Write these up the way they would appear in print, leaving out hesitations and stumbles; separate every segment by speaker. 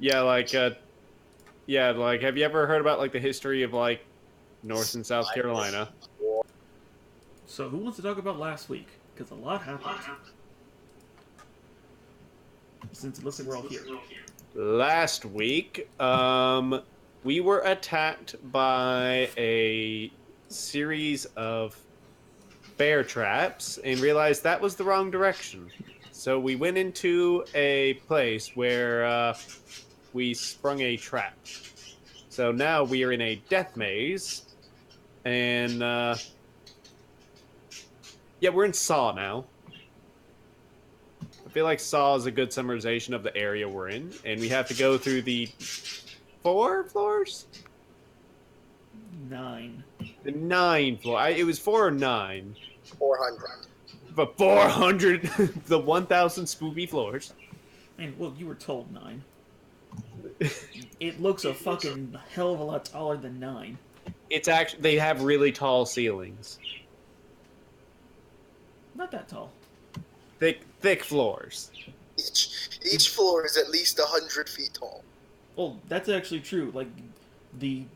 Speaker 1: Yeah, have you ever heard about like the history of like North and South Carolina?
Speaker 2: So, who wants to talk about last week? Because a lot happened. Since it looks like we're all here.
Speaker 1: Last week, we were attacked by a series of bear traps and realized that was the wrong direction. So we went into a place where we sprung a trap. So now we are in a death maze, and yeah, we're in Saw now. I feel like Saw is a good summarization of the area we're in, and we have to go through the 4 floors,
Speaker 2: 9.
Speaker 1: the 9 floor. It was 4 or 9,
Speaker 3: 400.
Speaker 1: but 400, the 1,000 spoopy floors.
Speaker 2: And, well, you were told 9. It looks a fucking hell of a lot taller than 9.
Speaker 1: It's actually they have really tall ceilings,
Speaker 2: Not that tall.
Speaker 1: thick floors.
Speaker 3: Each floor is at least 100 feet tall.
Speaker 2: Well, that's actually true. Like, the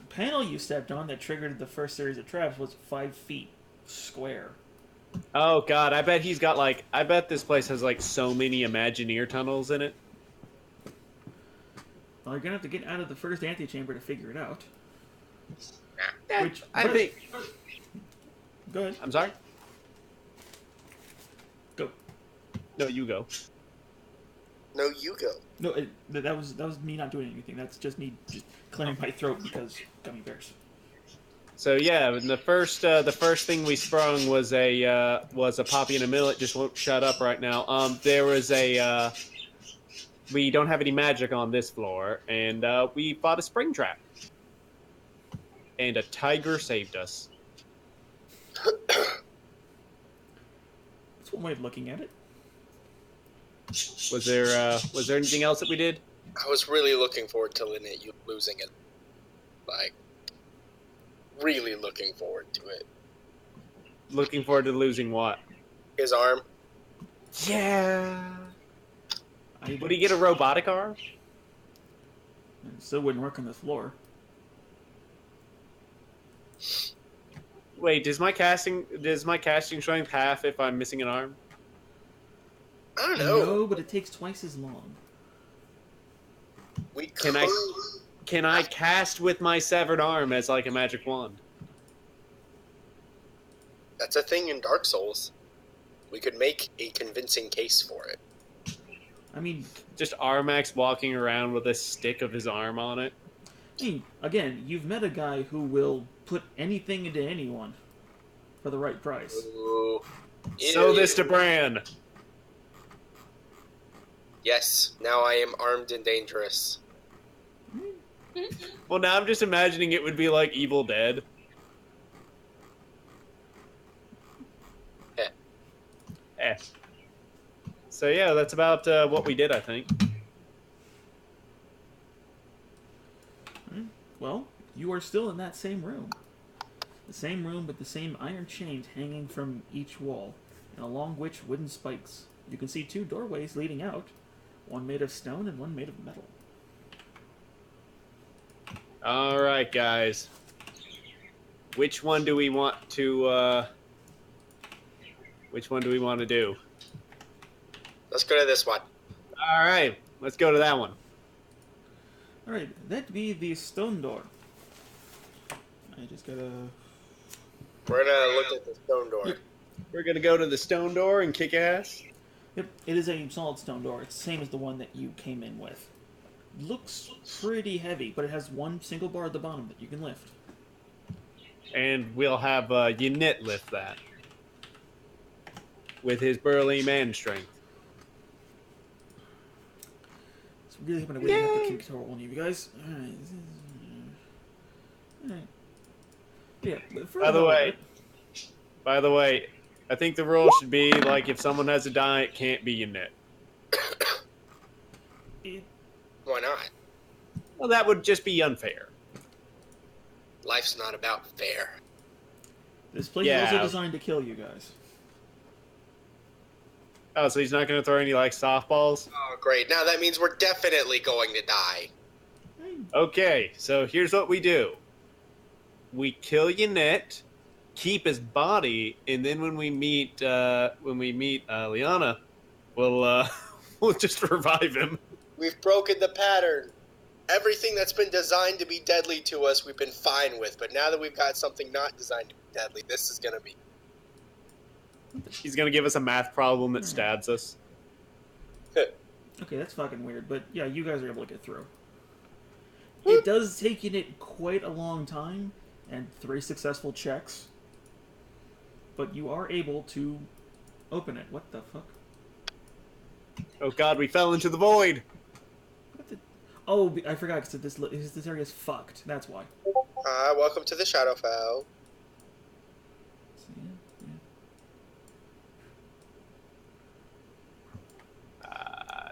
Speaker 2: panel you stepped on that triggered the first series of traps was 5 feet square.
Speaker 1: Oh god, I bet this place has like so many Imagineer tunnels in it.
Speaker 2: Well, you're gonna have to get out of the first antechamber to figure it out.
Speaker 1: I think.
Speaker 2: Go ahead.
Speaker 1: I'm sorry.
Speaker 2: Go.
Speaker 1: No, you go.
Speaker 3: No, you go.
Speaker 2: No, that was me not doing anything. That's just me just clearing my throat because gummy bears.
Speaker 1: So yeah, the first thing we sprung was a Poppy and a Millet. Just won't shut up right now. There was a we don't have any magic on this floor, and we fought a spring trap, and a tiger saved us.
Speaker 2: That's one way of looking at it.
Speaker 1: Was there anything else that we did?
Speaker 3: I was really looking forward to you losing it. Like, really looking forward to it.
Speaker 1: Looking forward to losing what?
Speaker 3: His arm.
Speaker 1: Yeah. Would he get a robotic arm?
Speaker 2: It still wouldn't work on the floor.
Speaker 1: Wait, does my casting strength half if I'm missing an arm?
Speaker 3: I don't know.
Speaker 2: No, but it takes twice as long.
Speaker 1: Can I cast with my severed arm as like a magic wand?
Speaker 3: That's a thing in Dark Souls. We could make a convincing case for it.
Speaker 2: I mean,
Speaker 1: just Armax walking around with a stick of his arm on it.
Speaker 2: I mean, again, you've met a guy who will put anything into anyone for the right price.
Speaker 3: Ooh.
Speaker 1: So this to Bran.
Speaker 3: Yes, now I am armed and dangerous.
Speaker 1: Well, now I'm just imagining it would be like Evil Dead. Eh. So yeah, that's about what we did, I think.
Speaker 2: Well, you are still in that same room. The same room with the same iron chains hanging from each wall, and along which wooden spikes. You can see 2 doorways leading out, one made of stone and one made of metal.
Speaker 1: All right, guys. Which one do we want to? Which one do we want to do?
Speaker 3: Let's go to this one.
Speaker 1: All right, let's go to that one.
Speaker 2: All right, that'd be the stone door. I just gotta.
Speaker 3: We're gonna look at the stone door.
Speaker 2: Yep.
Speaker 1: We're gonna go to the stone door and kick ass.
Speaker 2: Yep, it is a solid stone door. It's the same as the one that you came in with. Looks pretty heavy, but it has one single bar at the bottom that you can lift.
Speaker 1: And we'll have Unit lift that with his burly man strength.
Speaker 2: It's really hoping I wouldn't have to control one of you guys. Alright. Alright. Yeah,
Speaker 1: By the way, I think the rule should be like if someone has to die, it can't be Unit.
Speaker 3: Why not?
Speaker 1: Well, that would just be unfair.
Speaker 3: Life's not about fair.
Speaker 2: This place is also designed to kill you guys.
Speaker 1: Oh, so he's not going to throw any, like, softballs?
Speaker 3: Oh, great. Now that means we're definitely going to die.
Speaker 1: Okay, so here's what we do. We kill Yannet, keep his body, and then when we meet Liana, we'll we'll just revive him.
Speaker 3: We've broken the pattern. Everything that's been designed to be deadly to us, we've been fine with. But now that we've got something not designed to be deadly, this is going to be...
Speaker 1: He's gonna give us a math problem that stabs us.
Speaker 2: Okay, that's fucking weird, but yeah, you guys are able to get through. It does take it quite a long time, and 3 successful checks, but you are able to open it. What the fuck?
Speaker 1: Oh god, we fell into the void!
Speaker 2: What the... Oh, I forgot, because this area's fucked. That's why.
Speaker 3: Welcome to the Shadowfell.
Speaker 2: So, yeah.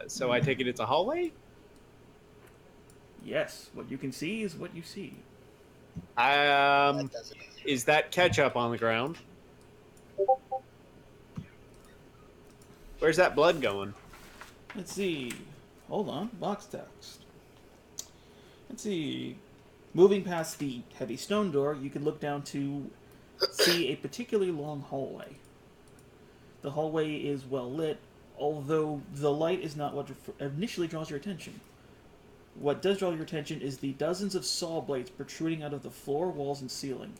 Speaker 1: So I take it it's a hallway?
Speaker 2: Yes, what you can see is what you see.
Speaker 1: Is that ketchup on the ground? Where's that blood going?
Speaker 2: Let's see. Hold on. Box text. Let's see. Moving past the heavy stone door, you can look down to see a particularly long hallway. The hallway is well lit, although the light is not what initially draws your attention. What does draw your attention is the dozens of saw blades protruding out of the floor, walls, and ceiling.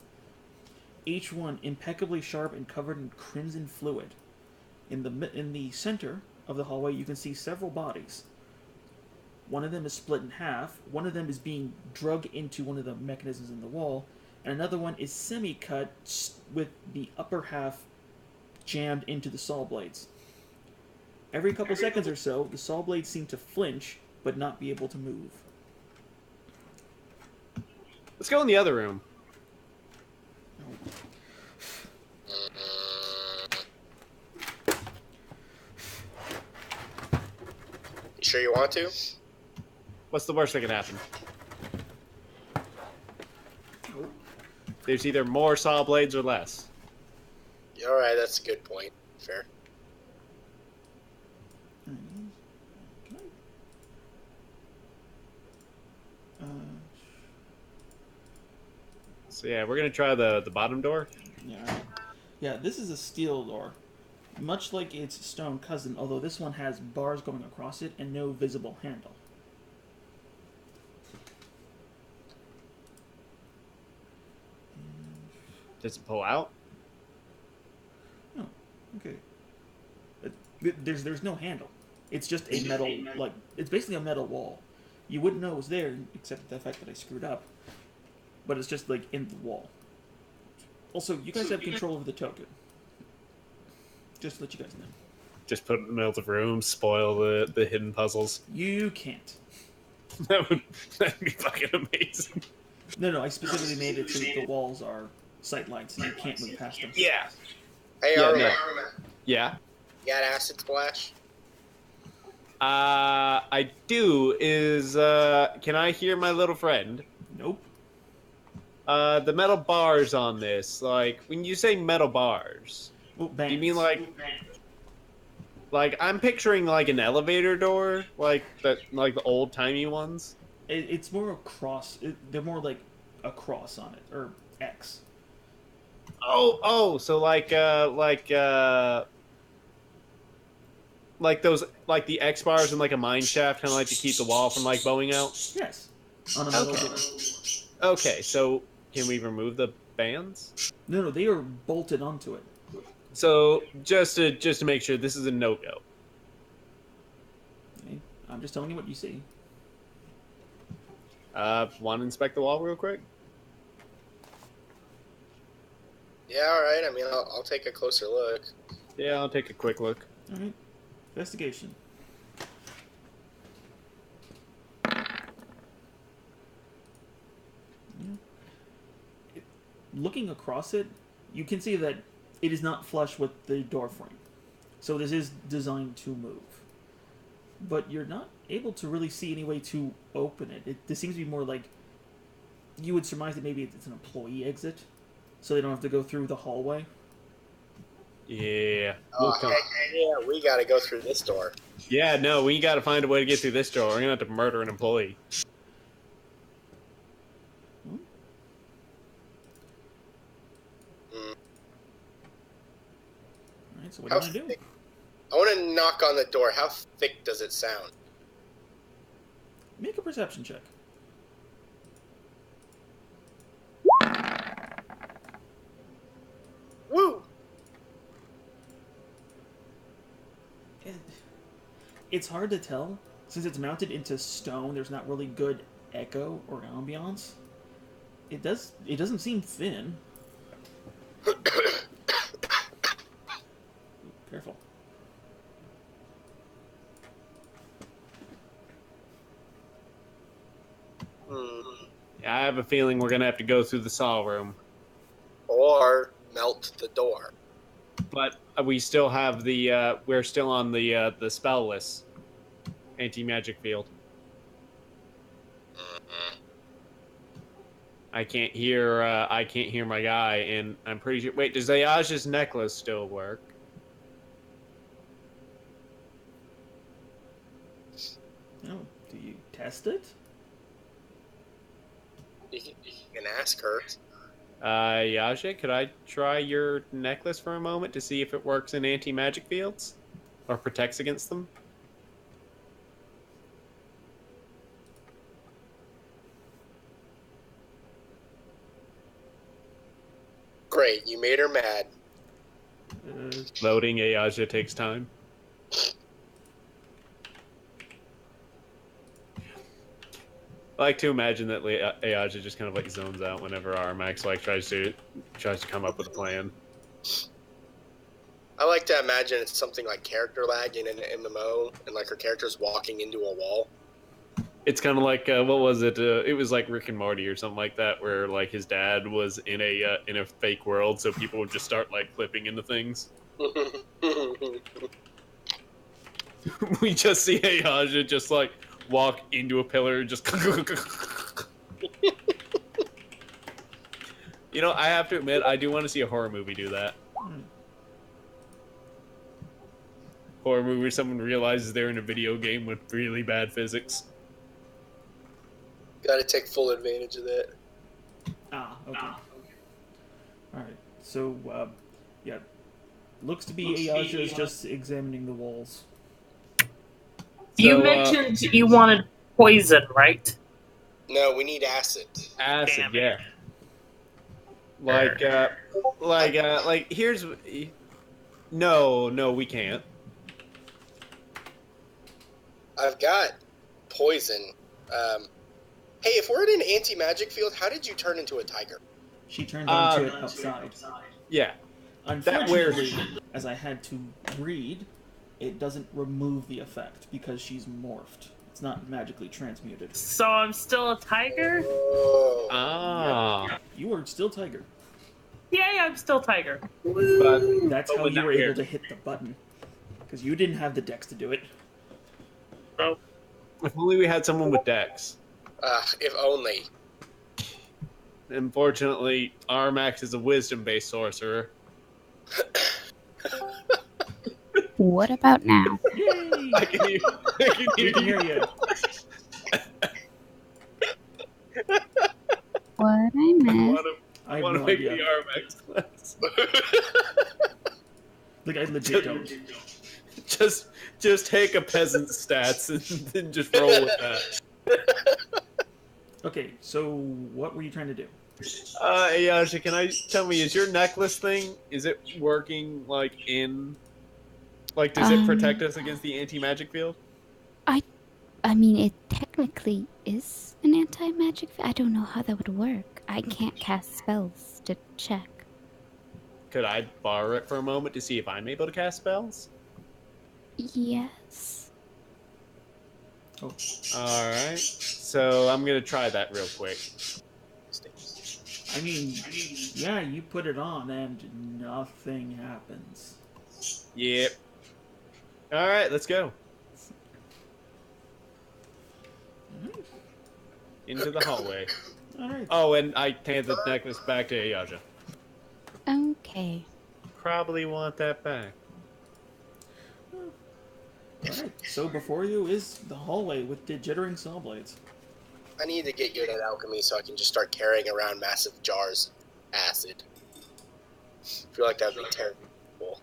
Speaker 2: Each one impeccably sharp and covered in crimson fluid. In the center of the hallway, you can see several bodies. One of them is split in half, one of them is being drug into one of the mechanisms in the wall, and another one is semi-cut with the upper half jammed into the saw blades. Every couple seconds or so, the saw blades seem to flinch, but not be able to move.
Speaker 1: Let's go in the other room.
Speaker 3: You sure you want to?
Speaker 1: What's the worst that can happen? There's either more saw blades or less.
Speaker 3: Alright, that's a good point. Fair.
Speaker 1: So yeah, we're gonna try the bottom door.
Speaker 2: Yeah, this is a steel door. Much like its stone cousin, although this one has bars going across it and no visible handle.
Speaker 1: Does it pull out?
Speaker 2: Oh, okay. There's no handle. It's just a metal, like, it's basically a metal wall. You wouldn't know it was there, except the fact that I screwed up. But it's just, like, in the wall. Also, you guys have control over the token. Just to let you guys know.
Speaker 1: Just put it in the middle of the room, spoil the hidden puzzles.
Speaker 2: You can't.
Speaker 1: That'd be fucking amazing.
Speaker 2: No, I specifically made it so that the walls are sight lines, so you can't move past them.
Speaker 1: Yeah.
Speaker 3: Hey,
Speaker 1: Yeah,
Speaker 3: Armin.
Speaker 1: no. Yeah.
Speaker 3: You got acid splash?
Speaker 1: I do. Can I hear my little friend?
Speaker 2: Nope.
Speaker 1: The metal bars on this, like, when you say metal bars,
Speaker 2: Oh,
Speaker 1: do you mean like I'm picturing like an elevator door, like the old-timey ones?
Speaker 2: It's more a cross. They're more like a cross on it, or X.
Speaker 1: So like those, like the X bars in like a mine shaft, kind of like to keep the wall from like bowing out.
Speaker 2: Yes. On a metal door.
Speaker 1: Okay, so can we remove the bands?
Speaker 2: No, they are bolted onto it.
Speaker 1: So just to make sure, this is a no-go.
Speaker 2: Okay? I'm just telling you what you see.
Speaker 1: Want to inspect the wall real quick?
Speaker 3: Yeah, alright. I mean, I'll take a closer look.
Speaker 1: Yeah, I'll take a quick look.
Speaker 2: All right. Investigation. Looking across it, you can see that it is not flush with the door frame. So this is designed to move. But you're not able to really see any way to open it. This seems to be more like, you would surmise that maybe it's an employee exit, so they don't have to go through the hallway.
Speaker 1: Yeah. We'll
Speaker 3: Oh,
Speaker 1: come.
Speaker 3: heck yeah, we gotta go through this door.
Speaker 1: Yeah, no, we got to find a way to get through this door. We're gonna have to murder an employee.
Speaker 2: Hmm?
Speaker 3: Mm.
Speaker 2: Alright, so what do
Speaker 3: How
Speaker 2: you want to do?
Speaker 3: thick? I want to knock on the door. How thick does it sound?
Speaker 2: Make a perception check.
Speaker 3: Woo!
Speaker 2: It's hard to tell. Since it's mounted into stone, there's not really good echo or ambiance. It doesn't seem thin. Ooh, careful.
Speaker 1: I have a feeling we're gonna have to go through the saw room,
Speaker 3: Or melt the door.
Speaker 1: but we still have the. We're still on the spell list, anti-magic field. I can't hear. I can't hear my guy, and I'm pretty sure. Wait, does Ayaj's necklace still work?
Speaker 2: Oh, do you test it?
Speaker 3: You can ask her.
Speaker 1: Yaja, could I try your necklace for a moment to see if it works in anti-magic fields? Or protects against them?
Speaker 3: Great, you made her mad.
Speaker 1: Loading Ayaja takes time. I like to imagine that Ayaja just kind of like zones out whenever Armax like tries to come up with a plan.
Speaker 3: I like to imagine it's something like character lag in an MMO, and like her character's walking into a wall.
Speaker 1: It's kind of like what was it? It was like Rick and Morty or something like that, where like his dad was in a fake world, so people would just start like flipping into things. We just see Ayaja just like walk into a pillar and just. You know, I have to admit, I do want to see a horror movie do that. Horror movie where someone realizes they're in a video game with really bad physics.
Speaker 3: Gotta take full advantage of that.
Speaker 2: Okay. Alright, so, yeah. Looks to be Ayaja is just examining the walls.
Speaker 4: You mentioned you wanted poison, right?
Speaker 3: No, we need acid.
Speaker 1: Acid,
Speaker 4: Damn it.
Speaker 1: yeah. Like, here's... No, we can't.
Speaker 3: I've got poison. Hey, if we're in an anti-magic field, how did you turn into a tiger?
Speaker 2: She turned into it outside.
Speaker 1: Yeah.
Speaker 2: Unfortunately, as I had to read, it doesn't remove the effect because she's morphed. It's not magically transmuted.
Speaker 4: So I'm still a tiger?
Speaker 3: Whoa.
Speaker 1: Ah.
Speaker 2: You are still Tiger.
Speaker 4: Yay, I'm still tiger.
Speaker 1: But
Speaker 2: That's how
Speaker 1: with
Speaker 2: you
Speaker 1: that
Speaker 2: were
Speaker 1: here.
Speaker 2: able to hit the button. Because you didn't have the dex to do it.
Speaker 4: Oh,
Speaker 1: If only we had someone with Dex.
Speaker 3: If only.
Speaker 1: Unfortunately, Armax is a wisdom-based sorcerer.
Speaker 5: What about now?
Speaker 2: Yay!
Speaker 1: I can hear,
Speaker 2: We can hear you.
Speaker 5: What I missed?
Speaker 2: I have
Speaker 1: want to
Speaker 2: no
Speaker 1: make
Speaker 2: idea.
Speaker 1: the Armax class.
Speaker 2: Like, I legit don't.
Speaker 1: Just take a peasant's stats and then just roll with that.
Speaker 2: Okay, so what were you trying to do?
Speaker 1: Ayasha, tell me, is your necklace thing, is it working, like, does it protect us against the anti-magic field?
Speaker 5: I mean, it technically is an anti-magic. I don't know how that would work. I can't cast spells to check.
Speaker 1: Could I borrow it for a moment to see if I'm able to cast spells?
Speaker 5: Yes.
Speaker 2: Oh,
Speaker 1: Alright, so I'm gonna try that real quick.
Speaker 2: I mean, yeah, you put it on and nothing happens.
Speaker 1: Yep. Alright, let's go. Into the hallway.
Speaker 2: Alright.
Speaker 1: Oh, and I hand the necklace back to Ayaja.
Speaker 5: Okay.
Speaker 1: probably want that back.
Speaker 2: Alright, so before you is the hallway with the jittering saw blades.
Speaker 3: I need to get good at alchemy so I can just start carrying around massive jars of acid. I feel like that would be terrible.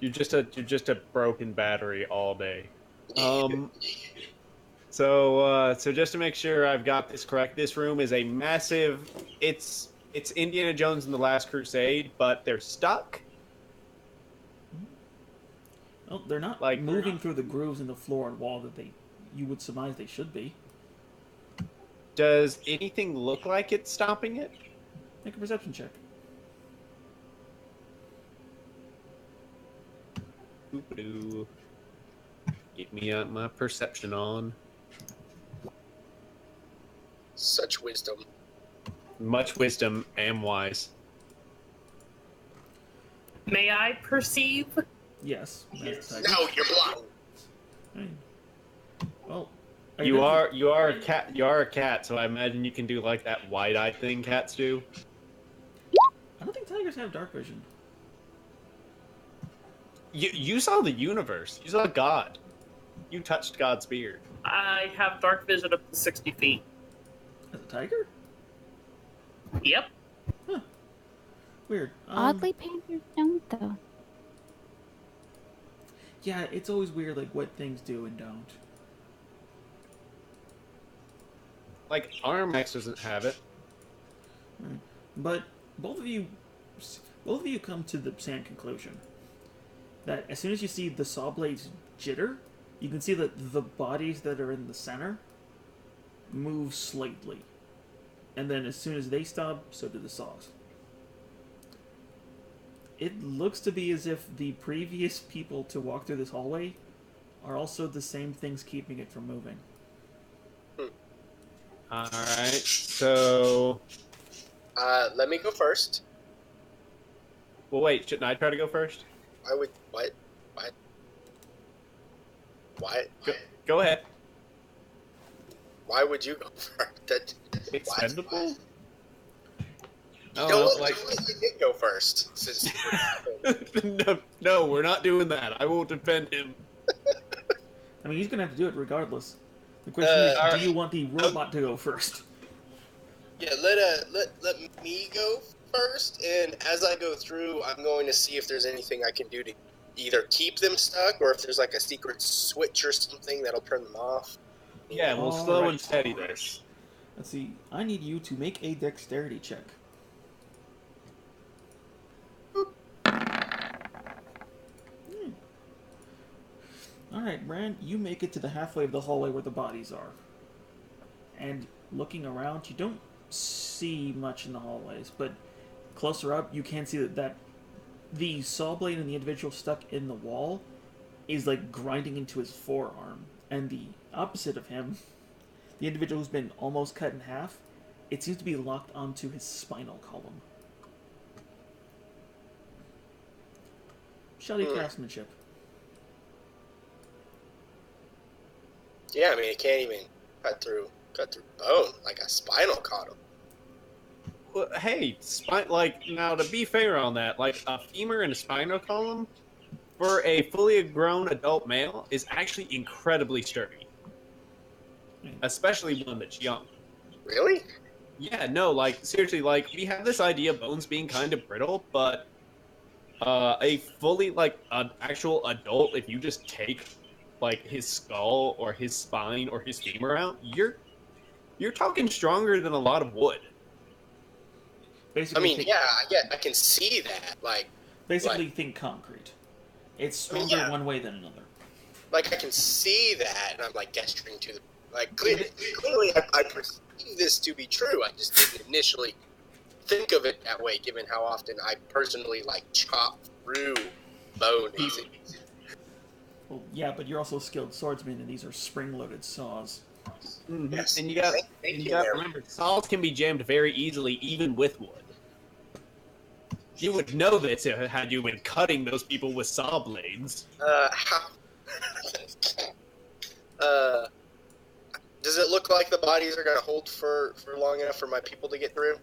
Speaker 1: You're just a broken battery all day. So just to make sure I've got this correct, this room is a massive. It's Indiana Jones and the Last Crusade, but they're stuck.
Speaker 2: Oh, they're not
Speaker 1: Like-
Speaker 2: moving through the grooves in the floor and wall that you would surmise they should be.
Speaker 1: Does anything look like it's stopping it?
Speaker 2: Make a perception check.
Speaker 1: Oop-a-doo. Get me my perception on.
Speaker 3: Such wisdom.
Speaker 1: Much wisdom and wise.
Speaker 4: May I perceive?
Speaker 2: Yes. That's the tiger.
Speaker 3: No, you're blind.
Speaker 2: Right. Well,
Speaker 1: You are a cat. You are a cat, so I imagine you can do like that wide-eyed thing cats do.
Speaker 2: I don't think tigers have dark vision.
Speaker 1: You saw the universe. You saw God. You touched God's beard.
Speaker 4: I have dark vision up to 60 feet.
Speaker 2: As a tiger?
Speaker 4: Yep.
Speaker 2: Weird.
Speaker 5: Oddly, panthers don't, though.
Speaker 2: Yeah, it's always weird, like, what things do and don't.
Speaker 1: Like Armax doesn't have it.
Speaker 2: But both of you come to the same conclusion. That as soon as you see the saw blades jitter, you can see that the bodies that are in the center move slightly. And then as soon as they stop, so do the saws. It looks to be as if the previous people to walk through this hallway are also the same things keeping it from moving.
Speaker 1: Alright, so...
Speaker 3: Let me go first.
Speaker 1: Well, wait, shouldn't I try to go first?
Speaker 3: I would. What?
Speaker 1: Go ahead.
Speaker 3: Why would you go first?
Speaker 1: Expendable?
Speaker 3: No,
Speaker 1: Oh, like...
Speaker 3: you did go first. Since
Speaker 1: no, we're not doing that. I won't defend him.
Speaker 2: I mean, he's gonna have to do it regardless. The question is,
Speaker 3: alright.
Speaker 2: do you want the robot to go first?
Speaker 3: yeah, let me go first, and as I go through, I'm going to see if there's anything I can do to either keep them stuck or if there's like a secret switch or something that'll turn them off.
Speaker 1: Yeah, we'll
Speaker 2: All
Speaker 1: slow
Speaker 2: right.
Speaker 1: and steady this.
Speaker 2: Let's see. I need you to make a dexterity check. Alright, Bran, you make it to the halfway of the hallway where the bodies are. And looking around, you don't see much in the hallways, but closer up, you can see that the saw blade and the individual stuck in the wall is like grinding into his forearm. And the opposite of him, the individual who's been almost cut in half, it seems to be locked onto his spinal column. Shoddy craftsmanship.
Speaker 3: Yeah, I mean it can't even cut through bone like a spinal column.
Speaker 1: Well, hey, now to be fair on that, like a femur and a spinal column for a fully grown adult male is actually incredibly sturdy, especially one that's young.
Speaker 3: Really?
Speaker 1: Yeah, no, like seriously, like we have this idea of bones being kind of brittle, but a fully like an actual adult, if you just take like his skull or his spine or his femur out, you're talking stronger than a lot of wood.
Speaker 3: I
Speaker 2: Basically,
Speaker 3: mean, I can see that.
Speaker 2: Basically, think concrete. It's stronger one way than another.
Speaker 3: Like I can see that, and I'm like gesturing to the clearly I perceive this to be true. I just didn't initially think of it that way, given how often I personally like chop through bone.
Speaker 2: Well, yeah, but you're also a skilled swordsman, and these are spring-loaded saws.
Speaker 1: Mm-hmm.
Speaker 3: Yes.
Speaker 1: And you got to remember, saws can be jammed very easily, even with wood. You would know this had you been cutting those people with saw blades.
Speaker 3: How? Does it look like the bodies are gonna hold for long enough for my people to get through?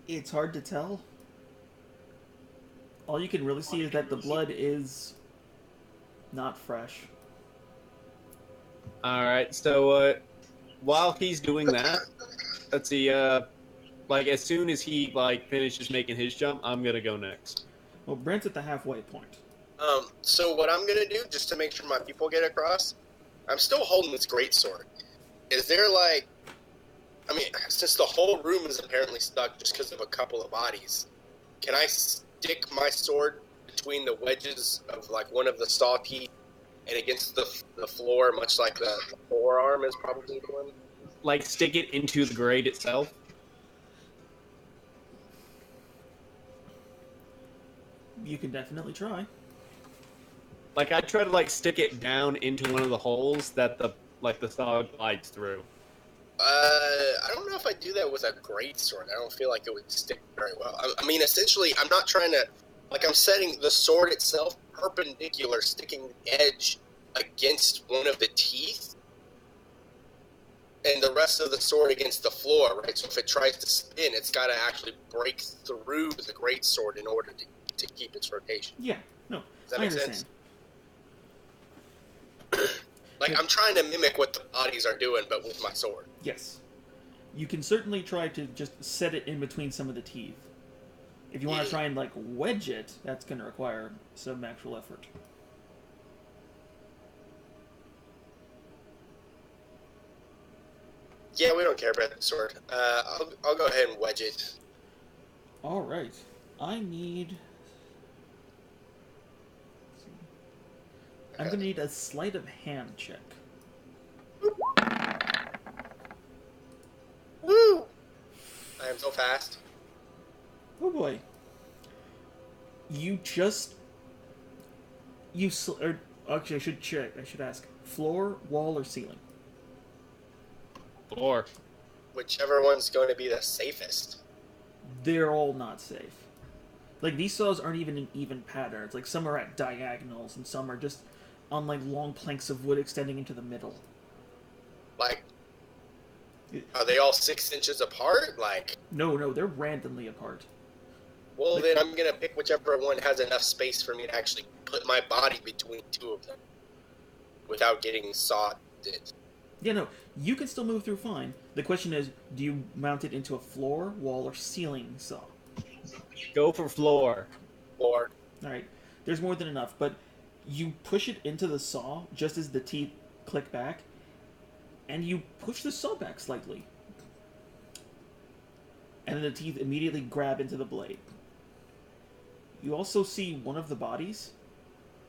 Speaker 2: It's hard to tell. All you can really see is that the blood is not fresh.
Speaker 1: All right. So while he's doing that, let's see. Like as soon as he like finishes making his jump, I'm gonna go next.
Speaker 2: Well, Brent's at the halfway point.
Speaker 3: So what I'm gonna do, just to make sure my people get across, I'm still holding this greatsword. Is there like, I mean, since the whole room is apparently stuck just because of a couple of bodies, can I stick my sword between the wedges of like one of the saw teeth and against the floor, much like the forearm is probably doing?
Speaker 1: Like stick it into the grate itself.
Speaker 2: You can definitely try.
Speaker 1: Like I try to like stick it down into one of the holes that the saw glides through.
Speaker 3: I don't know if I do that with a greatsword. I don't feel like it would stick very well. I mean, essentially, I'm not trying to, like, I'm setting the sword itself perpendicular, sticking the edge against one of the teeth, and the rest of the sword against the floor, right? So if it tries to spin, it's got to actually break through the greatsword in order to keep its rotation.
Speaker 2: Yeah, no,
Speaker 3: Does that
Speaker 2: I
Speaker 3: make
Speaker 2: understand.
Speaker 3: sense? Like, I'm trying to mimic what the bodies are doing, but with my sword.
Speaker 2: Yes. You can certainly try to just set it in between some of the teeth. If you want to try and, like, wedge it, that's going to require some actual effort.
Speaker 3: Yeah, we don't care about the sword. I'll go ahead and wedge it.
Speaker 2: Alright. I need... I'm going to need a sleight of hand check.
Speaker 3: Woo! I am so fast.
Speaker 2: Oh boy. You just... actually, I should check. I should ask. Floor, wall, or ceiling?
Speaker 1: Floor.
Speaker 3: Whichever one's going to be the safest.
Speaker 2: They're all not safe. Like, these saws aren't even in even patterns. Like, some are at diagonals, and some are just on, like, long planks of wood extending into the middle.
Speaker 3: Like, are they all 6 inches apart? Like,
Speaker 2: No, they're randomly apart.
Speaker 3: well, then I'm going to pick whichever one has enough space for me to actually put my body between two of them without getting sawed.
Speaker 2: Yeah, no, you can still move through fine. The question is, do you mount it into a floor, wall, or ceiling saw?
Speaker 1: Go for floor.
Speaker 3: Or,
Speaker 2: Alright, there's more than enough, but you push it into the saw just as the teeth click back, and you push the saw back slightly. And then the teeth immediately grab into the blade. You also see one of the bodies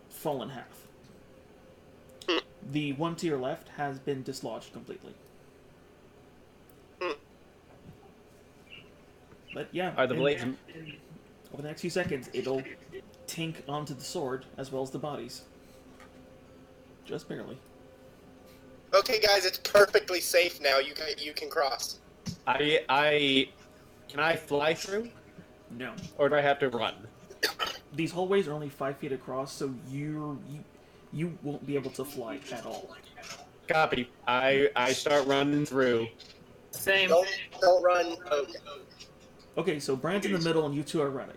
Speaker 2: fall in half. The one to your left has been dislodged completely. But yeah,
Speaker 1: Are the blades?
Speaker 2: over the next few seconds, it'll tink onto the sword as well as the bodies. Just barely.
Speaker 3: okay, guys, it's perfectly safe now. You can cross.
Speaker 1: Can I fly through,
Speaker 2: No.
Speaker 1: or do I have to run?
Speaker 2: These hallways are only 5 feet across, so you won't be able to fly at all.
Speaker 1: Copy. I start running through.
Speaker 4: Same.
Speaker 3: Don't run. Okay.
Speaker 2: Okay, so Brand's in the middle and you two are running.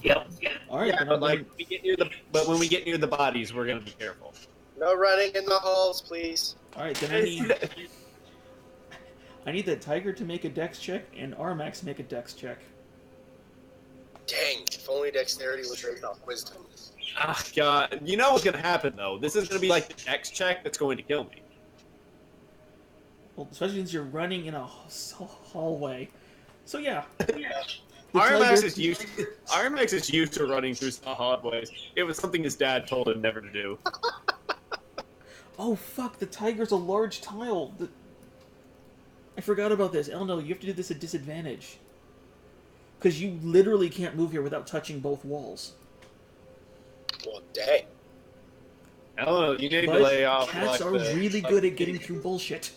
Speaker 4: Yep.
Speaker 2: Alright, then
Speaker 1: But like, when we get near the bodies, we're gonna be careful.
Speaker 3: No running in the halls, please.
Speaker 2: Alright, then I need the Tiger to make a dex check and Armax to make a dex check.
Speaker 3: Dang, if only dexterity was based off wisdom.
Speaker 1: Ah, God. You know what's gonna happen though. This is gonna be like the next check that's going to kill me.
Speaker 2: Well, especially since you're running in a hallway. So yeah.
Speaker 1: Armax is used to running through hallways. It was something his dad told him never to do.
Speaker 2: Oh fuck, the Tiger's a large tile. I forgot about this. Elno, you have to do this at disadvantage. Because you literally can't move here without touching both walls.
Speaker 3: Well, dang.
Speaker 1: I don't know. You need
Speaker 2: But
Speaker 1: to lay off.
Speaker 2: cats are really good at getting through bullshit.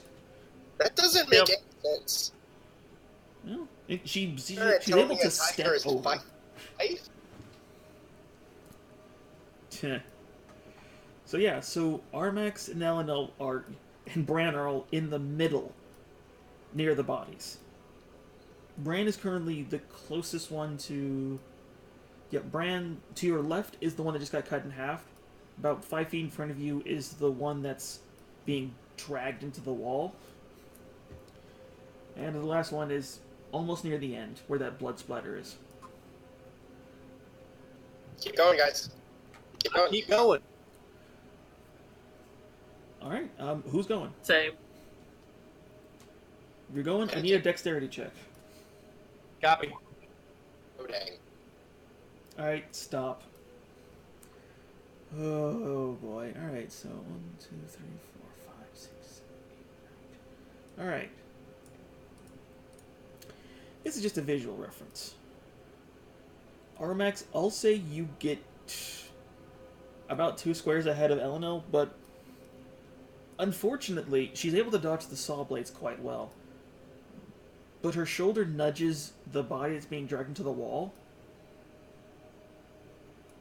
Speaker 3: That doesn't make
Speaker 1: Yep.
Speaker 3: any sense.
Speaker 2: No, she's
Speaker 3: You're gonna tell
Speaker 2: able
Speaker 3: me
Speaker 2: to
Speaker 3: a
Speaker 2: step
Speaker 3: tiger is
Speaker 2: over.
Speaker 3: 5 feet?
Speaker 2: So yeah, so Armax and Elenel and Bran are all in the middle, near the bodies. Bran is currently the closest one to Yeah, Bran, to your left is the one that just got cut in half. About 5 feet in front of you is the one that's being dragged into the wall. And the last one is almost near the end, where that blood splatter is.
Speaker 3: Keep going, guys. Keep going.
Speaker 1: Keep going.
Speaker 2: Alright, who's going?
Speaker 4: Same.
Speaker 2: If you're going, I need a dexterity check.
Speaker 1: Copy.
Speaker 3: Oh, dang.
Speaker 2: Alright, stop. Oh boy. Alright, so 1, 2, 3, 4, 5, 6, 7, 8, 9. Alright. This is just a visual reference. Armax, I'll say you get about 2 squares ahead of Elenil, but unfortunately, she's able to dodge the saw blades quite well. But her shoulder nudges the body that's being dragged into the wall,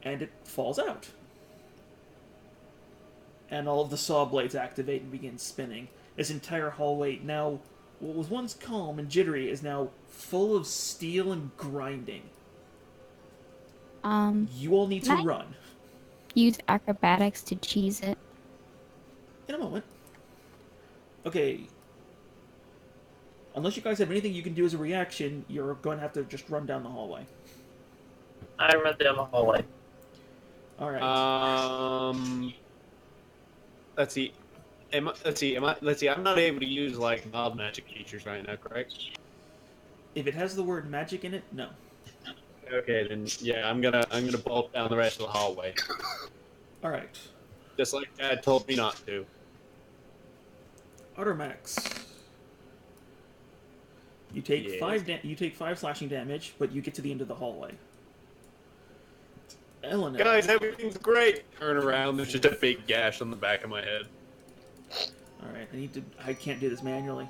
Speaker 2: and it falls out. And all of the saw blades activate and begin spinning. This entire hallway, now, what was once calm and jittery, is now full of steel and grinding. You all need to run.
Speaker 5: Use acrobatics to cheese it.
Speaker 2: In a moment. Okay. Unless you guys have anything you can do as a reaction, you're going to have to just run down the hallway.
Speaker 4: I run down the hallway.
Speaker 2: Alright.
Speaker 1: Let's see. Let's see. I'm not able to use like mild magic features right now, correct?
Speaker 2: If it has the word magic in it, no.
Speaker 1: Okay, then yeah, I'm gonna bolt down the rest of the hallway,
Speaker 2: Alright.
Speaker 1: just like Dad told me not to.
Speaker 2: Ottermax. You take
Speaker 1: Yes.
Speaker 2: you take 5 slashing damage, but you get to the end of the hallway. Elenil.
Speaker 1: Guys, everything's great. Turn around. There's just a big gash on the back of my head.
Speaker 2: Alright, I can't do this manually.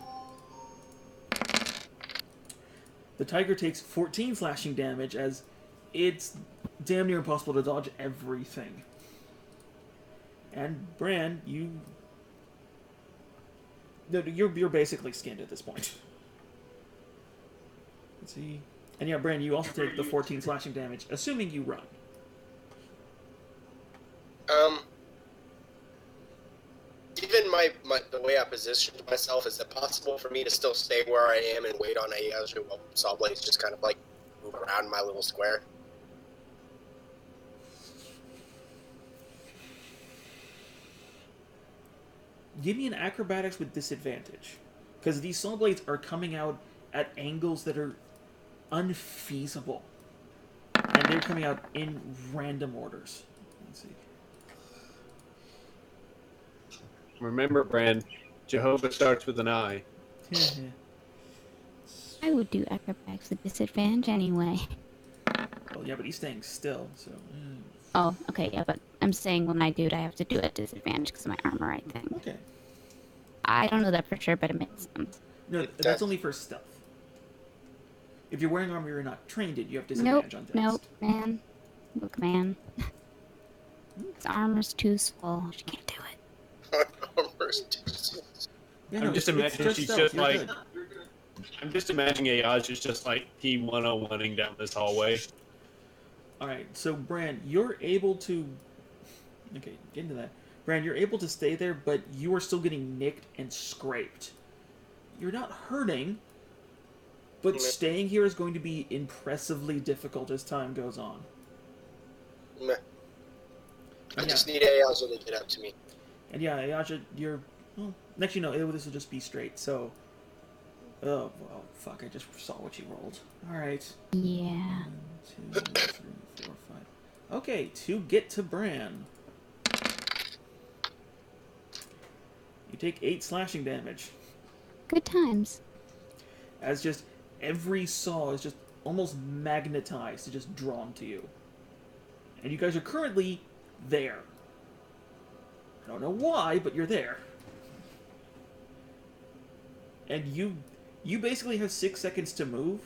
Speaker 2: The tiger takes 14 slashing damage as it's damn near impossible to dodge everything. And Bran, you're basically skinned at this point. Let's see. And yeah, Bran, you also take the 14 slashing damage, assuming you run.
Speaker 3: Given the way I positioned myself, is it possible for me to still stay where I am and wait on Ayazu while Sawblades just kind of like move around my little square?
Speaker 2: Give me an acrobatics with disadvantage. Because these saw blades are coming out at angles that are unfeasible. And they're coming out in random orders. Let's see.
Speaker 1: Remember, Bran, Jehovah starts with an I.
Speaker 5: I would do acrobatics with disadvantage anyway.
Speaker 2: Well, yeah, but he's staying still, so...
Speaker 5: Oh, okay, yeah, but I'm saying when I do it, I have to do it at disadvantage because of my armor, I think.
Speaker 2: Okay.
Speaker 5: I don't know that for sure, but it makes sense.
Speaker 2: No, that's only for stealth. If you're wearing armor you're not trained in, you have disadvantage on dex.
Speaker 5: Nope, man. Look, man. His armor's too small. She can't do it.
Speaker 2: Yeah,
Speaker 1: I'm just
Speaker 2: it's
Speaker 1: imagining she's
Speaker 2: stealth,
Speaker 1: just
Speaker 2: you're
Speaker 1: like...
Speaker 2: good.
Speaker 1: I'm just imagining Ayazu's just like P101ing down this hallway.
Speaker 2: Alright, so Bran, you're able to... Okay, get into that. Bran, you're able to stay there, but you are still getting nicked and scraped. You're not hurting, but staying here is going to be impressively difficult as time goes on.
Speaker 3: Meh. I
Speaker 2: Yeah.
Speaker 3: just need Ayazu to get up to me.
Speaker 2: And yeah, Ayaja, you're... Well, next you know, this will just be straight, so... Oh, well, fuck, I just saw what you rolled. Alright.
Speaker 5: Yeah.
Speaker 2: 1, 2, 3, 4, 5. Okay, to get to Bran. You take 8 slashing damage.
Speaker 5: Good times.
Speaker 2: As just every saw is just almost magnetized to just drawn to you. And you guys are currently there. I don't know why, but you're there. And you basically have 6 seconds to move,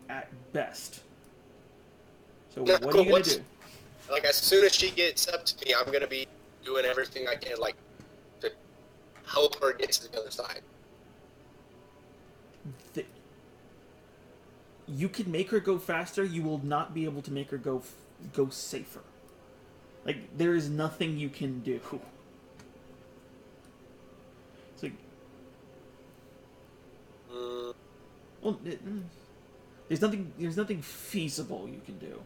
Speaker 2: at best. So
Speaker 3: Yeah,
Speaker 2: what are
Speaker 3: cool.
Speaker 2: you gonna do?
Speaker 3: Like, as soon as she gets up to me, I'm gonna be doing everything I can, like, to help her get to the other side.
Speaker 2: You can make her go faster. You will not be able to make her go safer. Like, there is nothing you can do. It's like, well, there's nothing feasible you can do.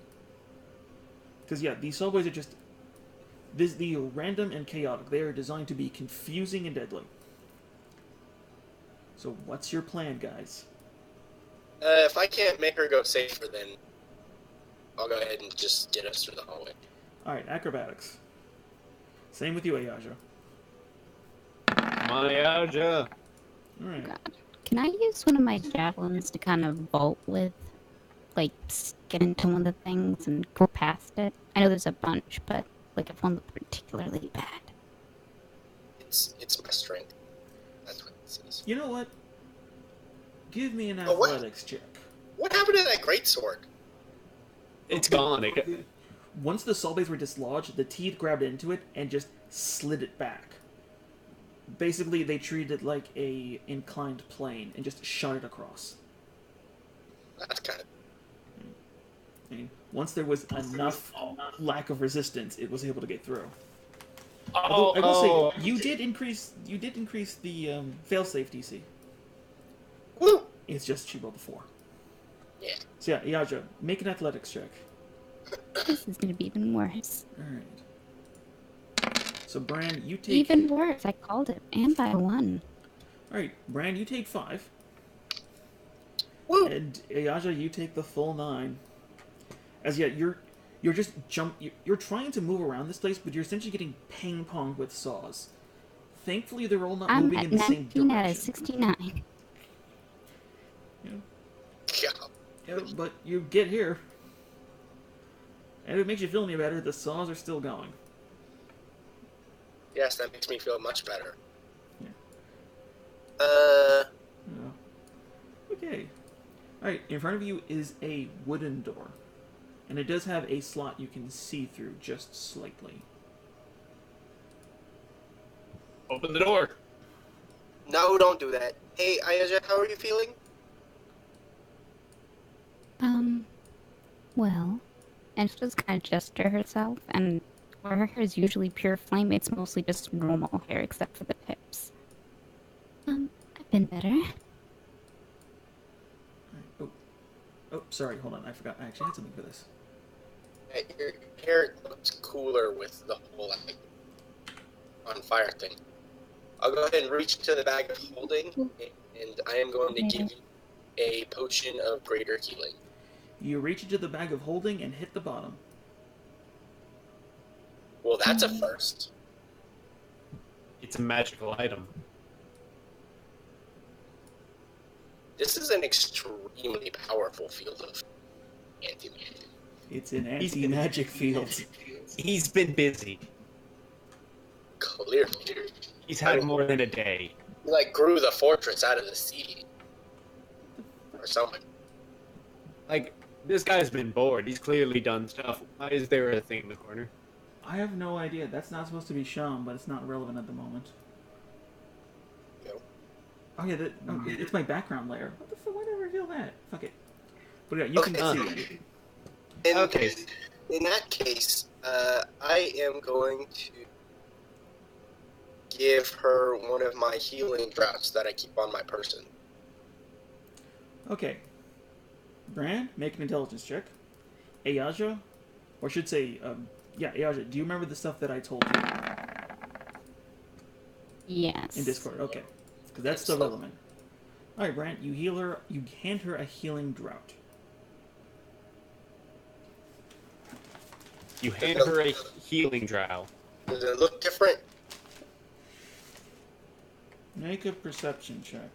Speaker 2: Because yeah, these subways are just the random and chaotic. They are designed to be confusing and deadly. So what's your plan, guys?
Speaker 3: If I can't make her go safer, then I'll go ahead and just get us through the hallway.
Speaker 2: All right, acrobatics. Same with you, Ayaja.
Speaker 1: Ayaja.
Speaker 2: All right.
Speaker 5: God. Can I use one of my javelins to kind of vault with? Like, get into one of the things and go past it? I know there's a bunch, but, like, if one looked particularly bad.
Speaker 3: It's my strength. That's what this is.
Speaker 2: You know what? Give me an
Speaker 3: what?
Speaker 2: athletics check.
Speaker 3: What happened to that greatsword?
Speaker 1: It's gone.
Speaker 2: Once the saw blades were dislodged, the teeth grabbed into it and just slid it back. Basically, they treated it like a inclined plane and just shot it across.
Speaker 3: That's kind of...
Speaker 2: I mean, once there was enough lack of resistance, it was able to get through. Although, I will say, you did increase the failsafe DC.
Speaker 3: Woo!
Speaker 2: It's just she rolled a 4.
Speaker 3: Yeah.
Speaker 2: So yeah, Yaja, make an athletics check.
Speaker 5: This is gonna be even worse.
Speaker 2: Alright. So Bran, you take...
Speaker 5: Even worse, I called it, and by 1.
Speaker 2: Alright, Bran, you take 5.
Speaker 3: Woo!
Speaker 2: And Ayaja, you take the full 9. As yet, you're just you're trying to move around this place, but you're essentially getting ping-ponged with saws. Thankfully, they're all not
Speaker 5: I'm
Speaker 2: moving
Speaker 5: at
Speaker 2: in the same
Speaker 5: 19
Speaker 2: direction.
Speaker 5: out of 69.
Speaker 2: Yeah, but you get here. And if it makes you feel any better, the saws are still going.
Speaker 3: Yes, that makes me feel much better.
Speaker 2: Yeah.
Speaker 3: Uh...
Speaker 2: Yeah. Okay. Alright, in front of you is a wooden door. And it does have a slot you can see through just slightly.
Speaker 1: Open the door.
Speaker 3: No, don't do that. Hey, Ayaja, how are you feeling?
Speaker 5: Well, and she just kind of gesture herself, and where her hair is usually pure flame, it's mostly just normal hair except for the tips. I've been better.
Speaker 2: Oh, sorry, hold on, I forgot. I actually had something for this.
Speaker 3: Your hair looks cooler with the whole, like, on fire thing. I'll go ahead and reach into the bag of holding, and I am going to give you a potion of greater healing.
Speaker 2: You reach into the bag of holding and hit the bottom.
Speaker 3: Well, that's a first.
Speaker 1: It's a magical item.
Speaker 3: This is an extremely powerful field of anti-magic.
Speaker 2: It's an anti-magic field.
Speaker 1: He's been busy.
Speaker 3: Clearly.
Speaker 1: He's had more than a day.
Speaker 3: He, like, grew the fortress out of the sea. Or something.
Speaker 1: Like, this guy's been bored. He's clearly done stuff. Why is there a thing in the corner?
Speaker 2: I have no idea. That's not supposed to be shown, but it's not relevant at the moment.
Speaker 3: No.
Speaker 2: Oh yeah, it's my background layer. What the fuck? Why did I reveal that? Fuck it. But yeah, you can see it.
Speaker 1: Okay.
Speaker 3: In that case, I am going to give her one of my healing drops that I keep on my person.
Speaker 2: Okay. Bran, make an intelligence check. Ayaja, or I should say, Ayaja, do you remember the stuff that I told you
Speaker 5: Yes.
Speaker 2: in Discord? Okay. Because that's still relevant. Alright, Bran, you heal her, you hand her a healing draught.
Speaker 1: You hand her a healing drow.
Speaker 3: Does it look different?
Speaker 2: Make a perception check.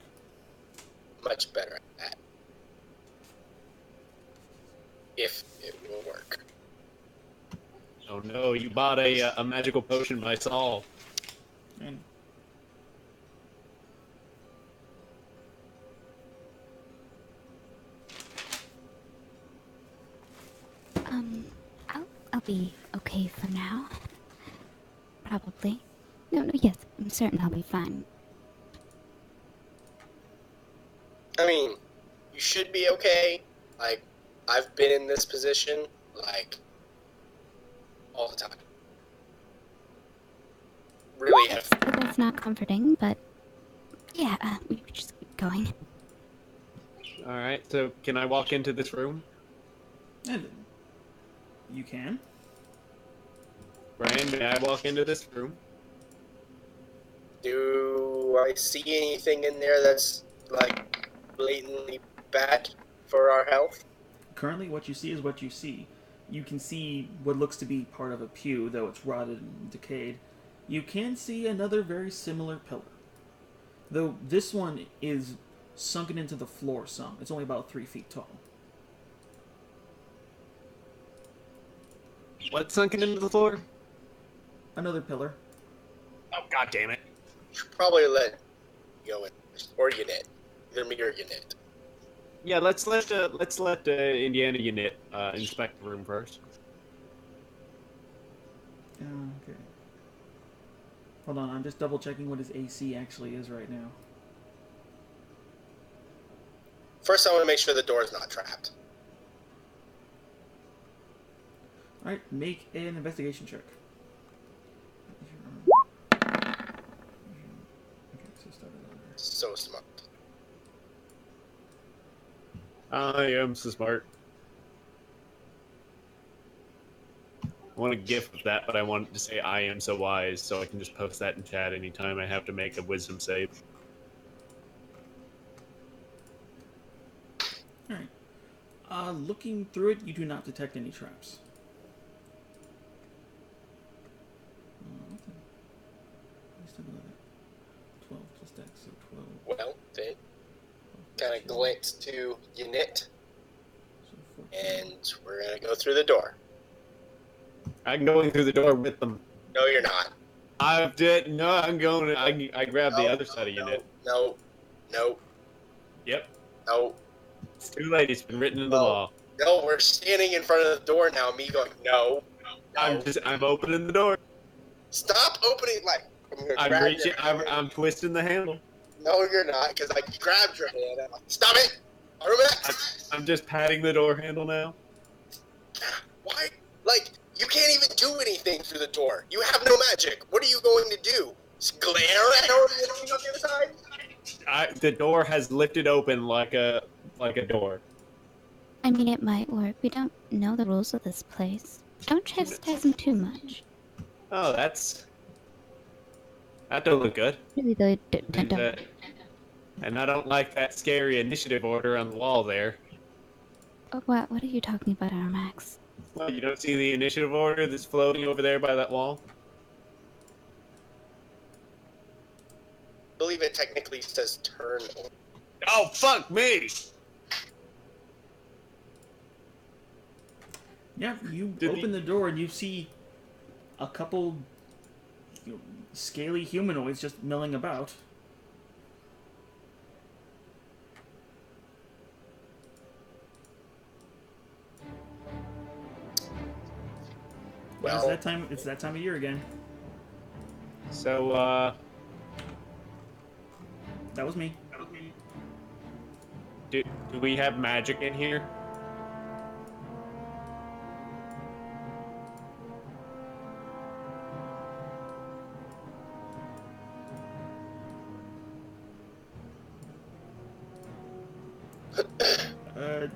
Speaker 3: Much better at that. If it will work.
Speaker 1: Oh no, you bought a magical potion by Saul.
Speaker 2: And
Speaker 5: I'll be okay for now. Probably. No, yes, I'm certain I'll be fine.
Speaker 3: I mean, you should be okay. Like, I've been in this position, like, all the time. Really have.
Speaker 5: That's not comforting, but yeah, we should just keep going.
Speaker 1: All right. So can I walk into this room?
Speaker 2: And you can.
Speaker 1: Brian, may I walk into this room?
Speaker 3: Do I see anything in there that's, like, blatantly bad for our health?
Speaker 2: Currently, what you see is what you see. You can see what looks to be part of a pew, though it's rotted and decayed. You can see another very similar pillar, though this one is sunken into the floor some. It's only about 3 feet tall.
Speaker 1: What's sunken into the floor?
Speaker 2: Another pillar.
Speaker 1: Oh, god damn it.
Speaker 3: Should probably let go in, or Unit. Either me or Unit.
Speaker 1: Yeah, let's let Indiana unit inspect the room first.
Speaker 2: Okay. Hold on, I'm just double checking what his AC actually is right now.
Speaker 3: First, I want to make sure the door is not trapped.
Speaker 2: Alright, make an investigation check. Okay, so start it over.
Speaker 3: So smart.
Speaker 1: I am so smart. I want a gif of that, but I wanted to say I am so wise, so I can just post that in chat anytime I have to make a wisdom save.
Speaker 2: Alright. Looking through it, you do not detect any traps. Okay. 12 plus dex, so 12.
Speaker 3: Well, then, kind of glance to Unit,
Speaker 2: So 14.
Speaker 3: and we're gonna go through the door.
Speaker 1: I'm going through the door with them.
Speaker 3: No, you're not.
Speaker 1: I'm going. I grabbed the
Speaker 3: No,
Speaker 1: other side of unit.
Speaker 3: No,
Speaker 1: Yep.
Speaker 3: no,
Speaker 1: It's too late. It's been written in the
Speaker 3: No.
Speaker 1: law.
Speaker 3: no. We're standing in front of the door now. Me going, no.
Speaker 1: I'm opening the door.
Speaker 3: Stop opening. Like, I'm gonna
Speaker 1: I'm
Speaker 3: grab
Speaker 1: reaching.
Speaker 3: your hand.
Speaker 1: I'm twisting the handle.
Speaker 3: No, you're not, because I grabbed your hand. I'm like, stop it.
Speaker 1: I'm just patting the door handle now.
Speaker 3: Why? Like, you can't even do anything through the door. You have no magic. What are you going to do? Just glare at everything on the other side?
Speaker 1: The door has lifted open like a door.
Speaker 5: I mean, it might work. We don't know the rules of this place. Don't chastise him too much.
Speaker 1: Oh, that don't look good.
Speaker 5: Really, though,
Speaker 1: And,
Speaker 5: don't.
Speaker 1: and I don't like that scary initiative order on the wall there.
Speaker 5: Oh, what are you talking about, Armax?
Speaker 1: Well, you don't see the initiative order that's floating over there by that wall?
Speaker 3: I believe it technically says turn.
Speaker 1: Oh, fuck me!
Speaker 2: Yeah, you
Speaker 1: Did
Speaker 2: open the door and you see a couple scaly humanoids just milling about.
Speaker 3: Well,
Speaker 2: It's that time of year again.
Speaker 1: So,
Speaker 2: That was me.
Speaker 1: do we have magic in here?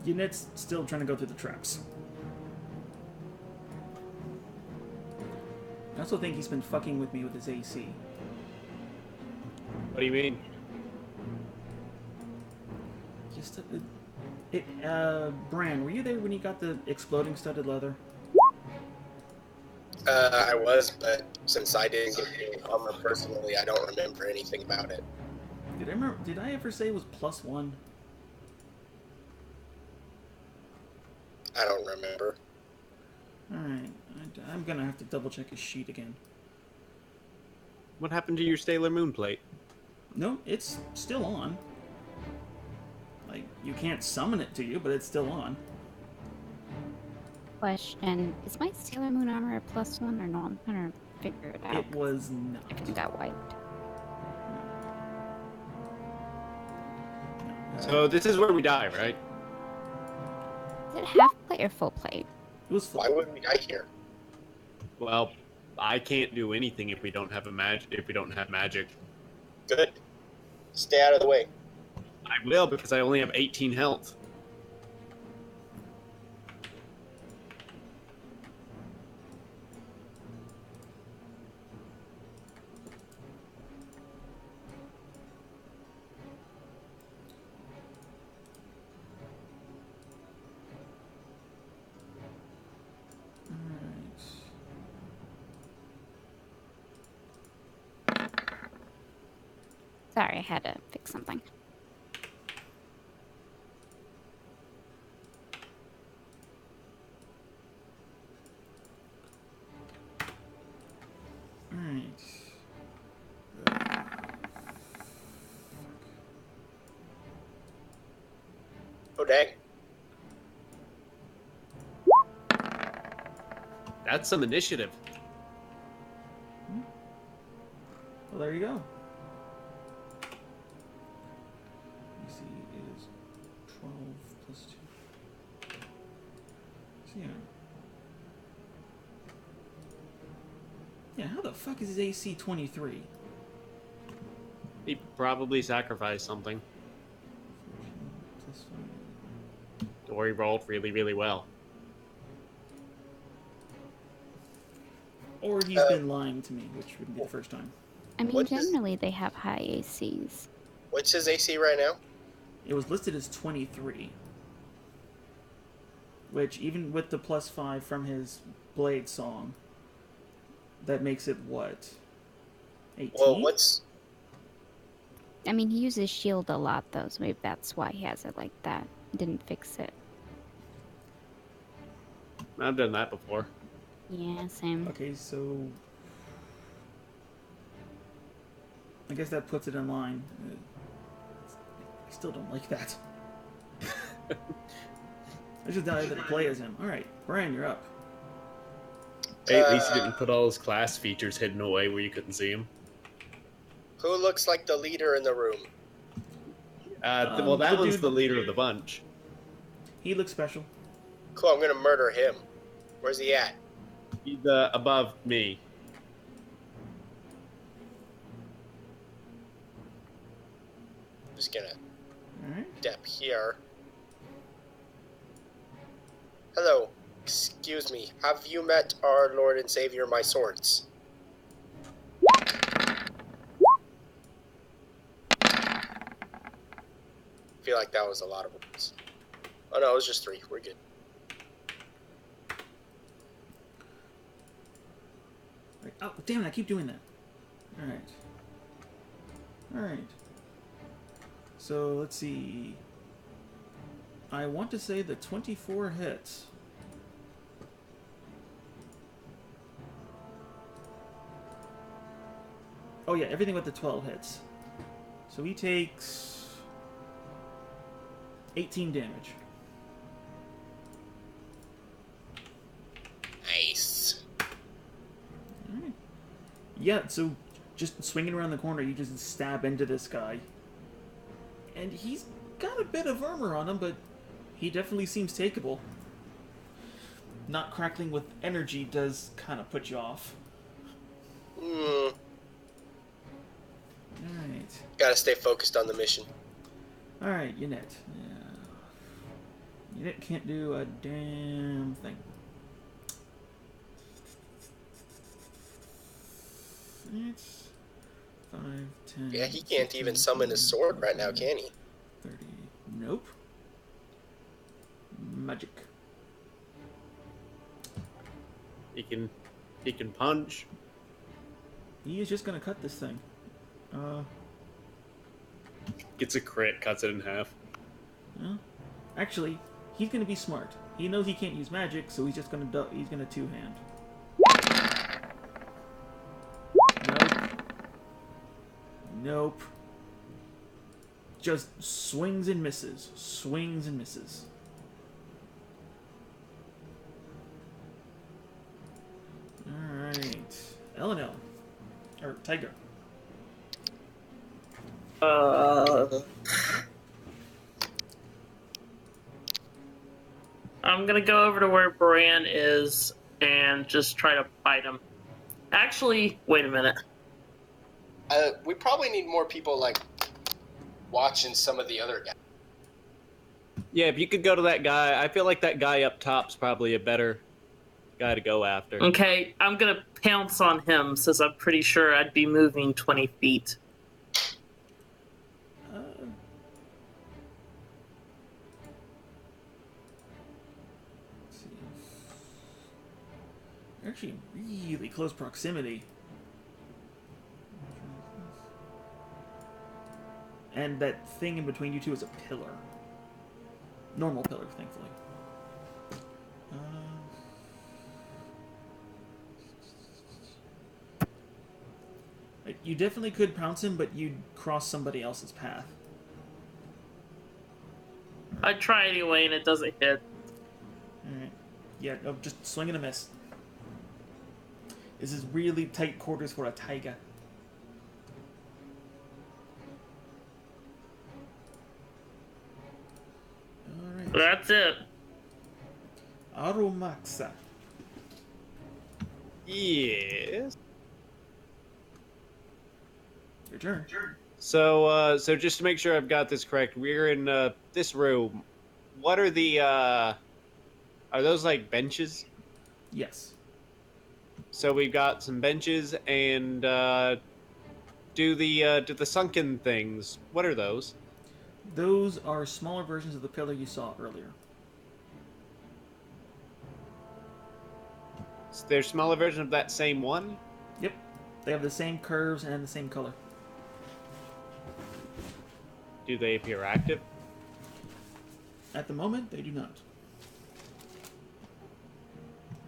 Speaker 2: Unit's still trying to go through the traps. I also think he's been fucking with me with his AC.
Speaker 1: What do you mean?
Speaker 2: Just Bran, were you there when he got the exploding studded leather?
Speaker 3: I was, but since I didn't get the armor personally, I don't remember anything about it.
Speaker 2: Did I ever say it was +1?
Speaker 3: I don't remember.
Speaker 2: Alright, I'm gonna have to double check his sheet again.
Speaker 1: What happened to your Sailor Moon plate?
Speaker 2: No, it's still on. Like, you can't summon it to you, but it's still on.
Speaker 5: Question: is my Sailor Moon armor a +1 or no? I'm trying to figure it out.
Speaker 2: It was not.
Speaker 5: Everything got wiped.
Speaker 2: No.
Speaker 1: So this is where we die, right?
Speaker 5: Is it half plate or full plate?
Speaker 2: It was full.
Speaker 3: Why wouldn't we die here?
Speaker 1: Well, I can't do anything if we don't have magic.
Speaker 3: Good. Stay out of the way.
Speaker 1: I will because I only have 18 health.
Speaker 5: Sorry, I had to fix something.
Speaker 2: Alright.
Speaker 3: Oh, dang.
Speaker 1: That's some initiative.
Speaker 2: Well, there you go. AC is 12 plus 2. So, yeah. Yeah, how the fuck is his AC 23?
Speaker 1: He probably sacrificed something.
Speaker 2: 14 plus 5.
Speaker 1: Or he rolled really, really well.
Speaker 2: Or he's been lying to me, which wouldn't be the first time.
Speaker 5: I mean,
Speaker 3: What is-
Speaker 5: generally they have high ACs.
Speaker 3: What's his AC right now?
Speaker 2: It was listed as 23. Which, even with the plus 5 from his Blade song, that makes it what? 18?
Speaker 3: Well, what's...
Speaker 5: I mean, he uses shield a lot, though, so maybe that's why he has it like that. Didn't fix it.
Speaker 1: I've done that before.
Speaker 5: Yeah, same.
Speaker 2: Okay, so... I guess that puts it in line. I still don't like that. I just died to play as him. Alright, Brian, you're up.
Speaker 1: Hey, at least he didn't put all his class features hidden away where you couldn't see him.
Speaker 3: Who looks like the leader in the room?
Speaker 1: Well, that
Speaker 2: the
Speaker 1: one's
Speaker 2: dude-
Speaker 1: the leader of the bunch.
Speaker 2: He looks special.
Speaker 3: Cool, I'm gonna murder him. Where's he at?
Speaker 1: He's above me.
Speaker 3: I'm just gonna
Speaker 2: Alright.
Speaker 3: step here. Hello. Excuse me. Have you met our Lord and Savior, my swords? I feel like that was a lot of words. Oh no, it was just 3. We're good.
Speaker 2: Right. Oh, damn it, I keep doing that. Alright. Alright. So, let's see. I want to say the 24 hits. Oh yeah, everything but the 12 hits. So he takes 18 damage.
Speaker 3: Nice.
Speaker 2: Alright. Yeah, so just swinging around the corner, you just stab into this guy. And he's got a bit of armor on him, but he definitely seems takeable. Not crackling with energy does kind of put you off.
Speaker 3: Hmm.
Speaker 2: Alright.
Speaker 3: Gotta stay focused on the mission.
Speaker 2: Alright, Unit. Yeah. Unit can't do a damn thing. It's 5, 10.
Speaker 3: Yeah, he can't
Speaker 2: 15,
Speaker 3: even summon his sword right now, can he?
Speaker 2: 30. Nope. Magic.
Speaker 1: He can punch.
Speaker 2: He is just gonna cut this thing.
Speaker 1: Gets a crit, cuts it in half.
Speaker 2: Well, actually, he's gonna be smart. He knows he can't use magic, so he's just gonna he's gonna two-hand. Nope. Nope. Just swings and misses. Swings and misses. Alright. L. Or Tiger.
Speaker 4: I'm gonna go over to where Bran is and just try to bite him. Actually, wait a minute.
Speaker 3: We probably need more people like watching some of the other guys.
Speaker 1: Yeah, if you could go to that guy, I feel like that guy up top's probably a better guy to go after.
Speaker 4: Okay, I'm gonna pounce on him since I'm pretty sure I'd be moving 20 feet.
Speaker 2: Uh, let's see. You're actually in really close proximity. And that thing in between you two is a pillar. Normal pillar, thankfully. You definitely could pounce him, but you'd cross somebody else's path.
Speaker 4: I try anyway and it doesn't hit.
Speaker 2: Alright. Yeah, no, just swing and a miss. This is really tight quarters for a tiger. Alright.
Speaker 4: That's it.
Speaker 2: Arumaxa.
Speaker 1: Yes.
Speaker 2: Your turn.
Speaker 1: So just to make sure I've got this correct, we're in this room. What are the are those like benches?
Speaker 2: Yes.
Speaker 1: So we've got some benches and do the sunken things. What are those?
Speaker 2: Those are smaller versions of the pillar you saw earlier.
Speaker 1: So they're smaller version of that same one?
Speaker 2: Yep. They have the same curves and the same color.
Speaker 1: Do they appear active?
Speaker 2: At the moment, they do not.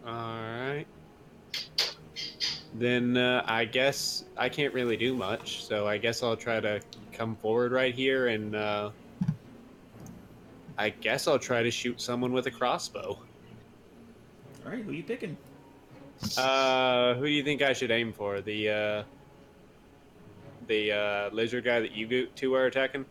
Speaker 1: Alright. Then I guess I can't really do much, so I guess I'll try to come forward right here and I guess I'll try to shoot someone with a crossbow.
Speaker 2: Alright, who are you picking?
Speaker 1: Who do you think I should aim for? The lizard guy that you two are attacking?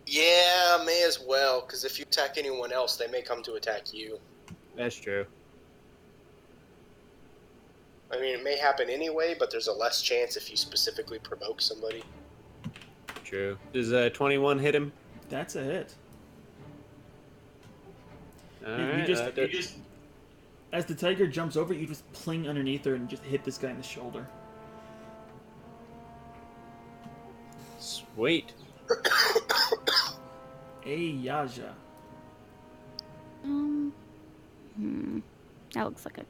Speaker 3: Yeah, may as well, because if you attack anyone else, they may come to attack you.
Speaker 1: That's true.
Speaker 3: I mean, it may happen anyway, but there's a less chance if you specifically provoke somebody.
Speaker 1: True. Does 21 hit him?
Speaker 2: That's a hit.
Speaker 1: Alright,
Speaker 2: You just, as the tiger jumps over, you just pling underneath her and just hit this guy in the shoulder.
Speaker 1: Sweet.
Speaker 2: Hey, Yaja.
Speaker 5: That looks like a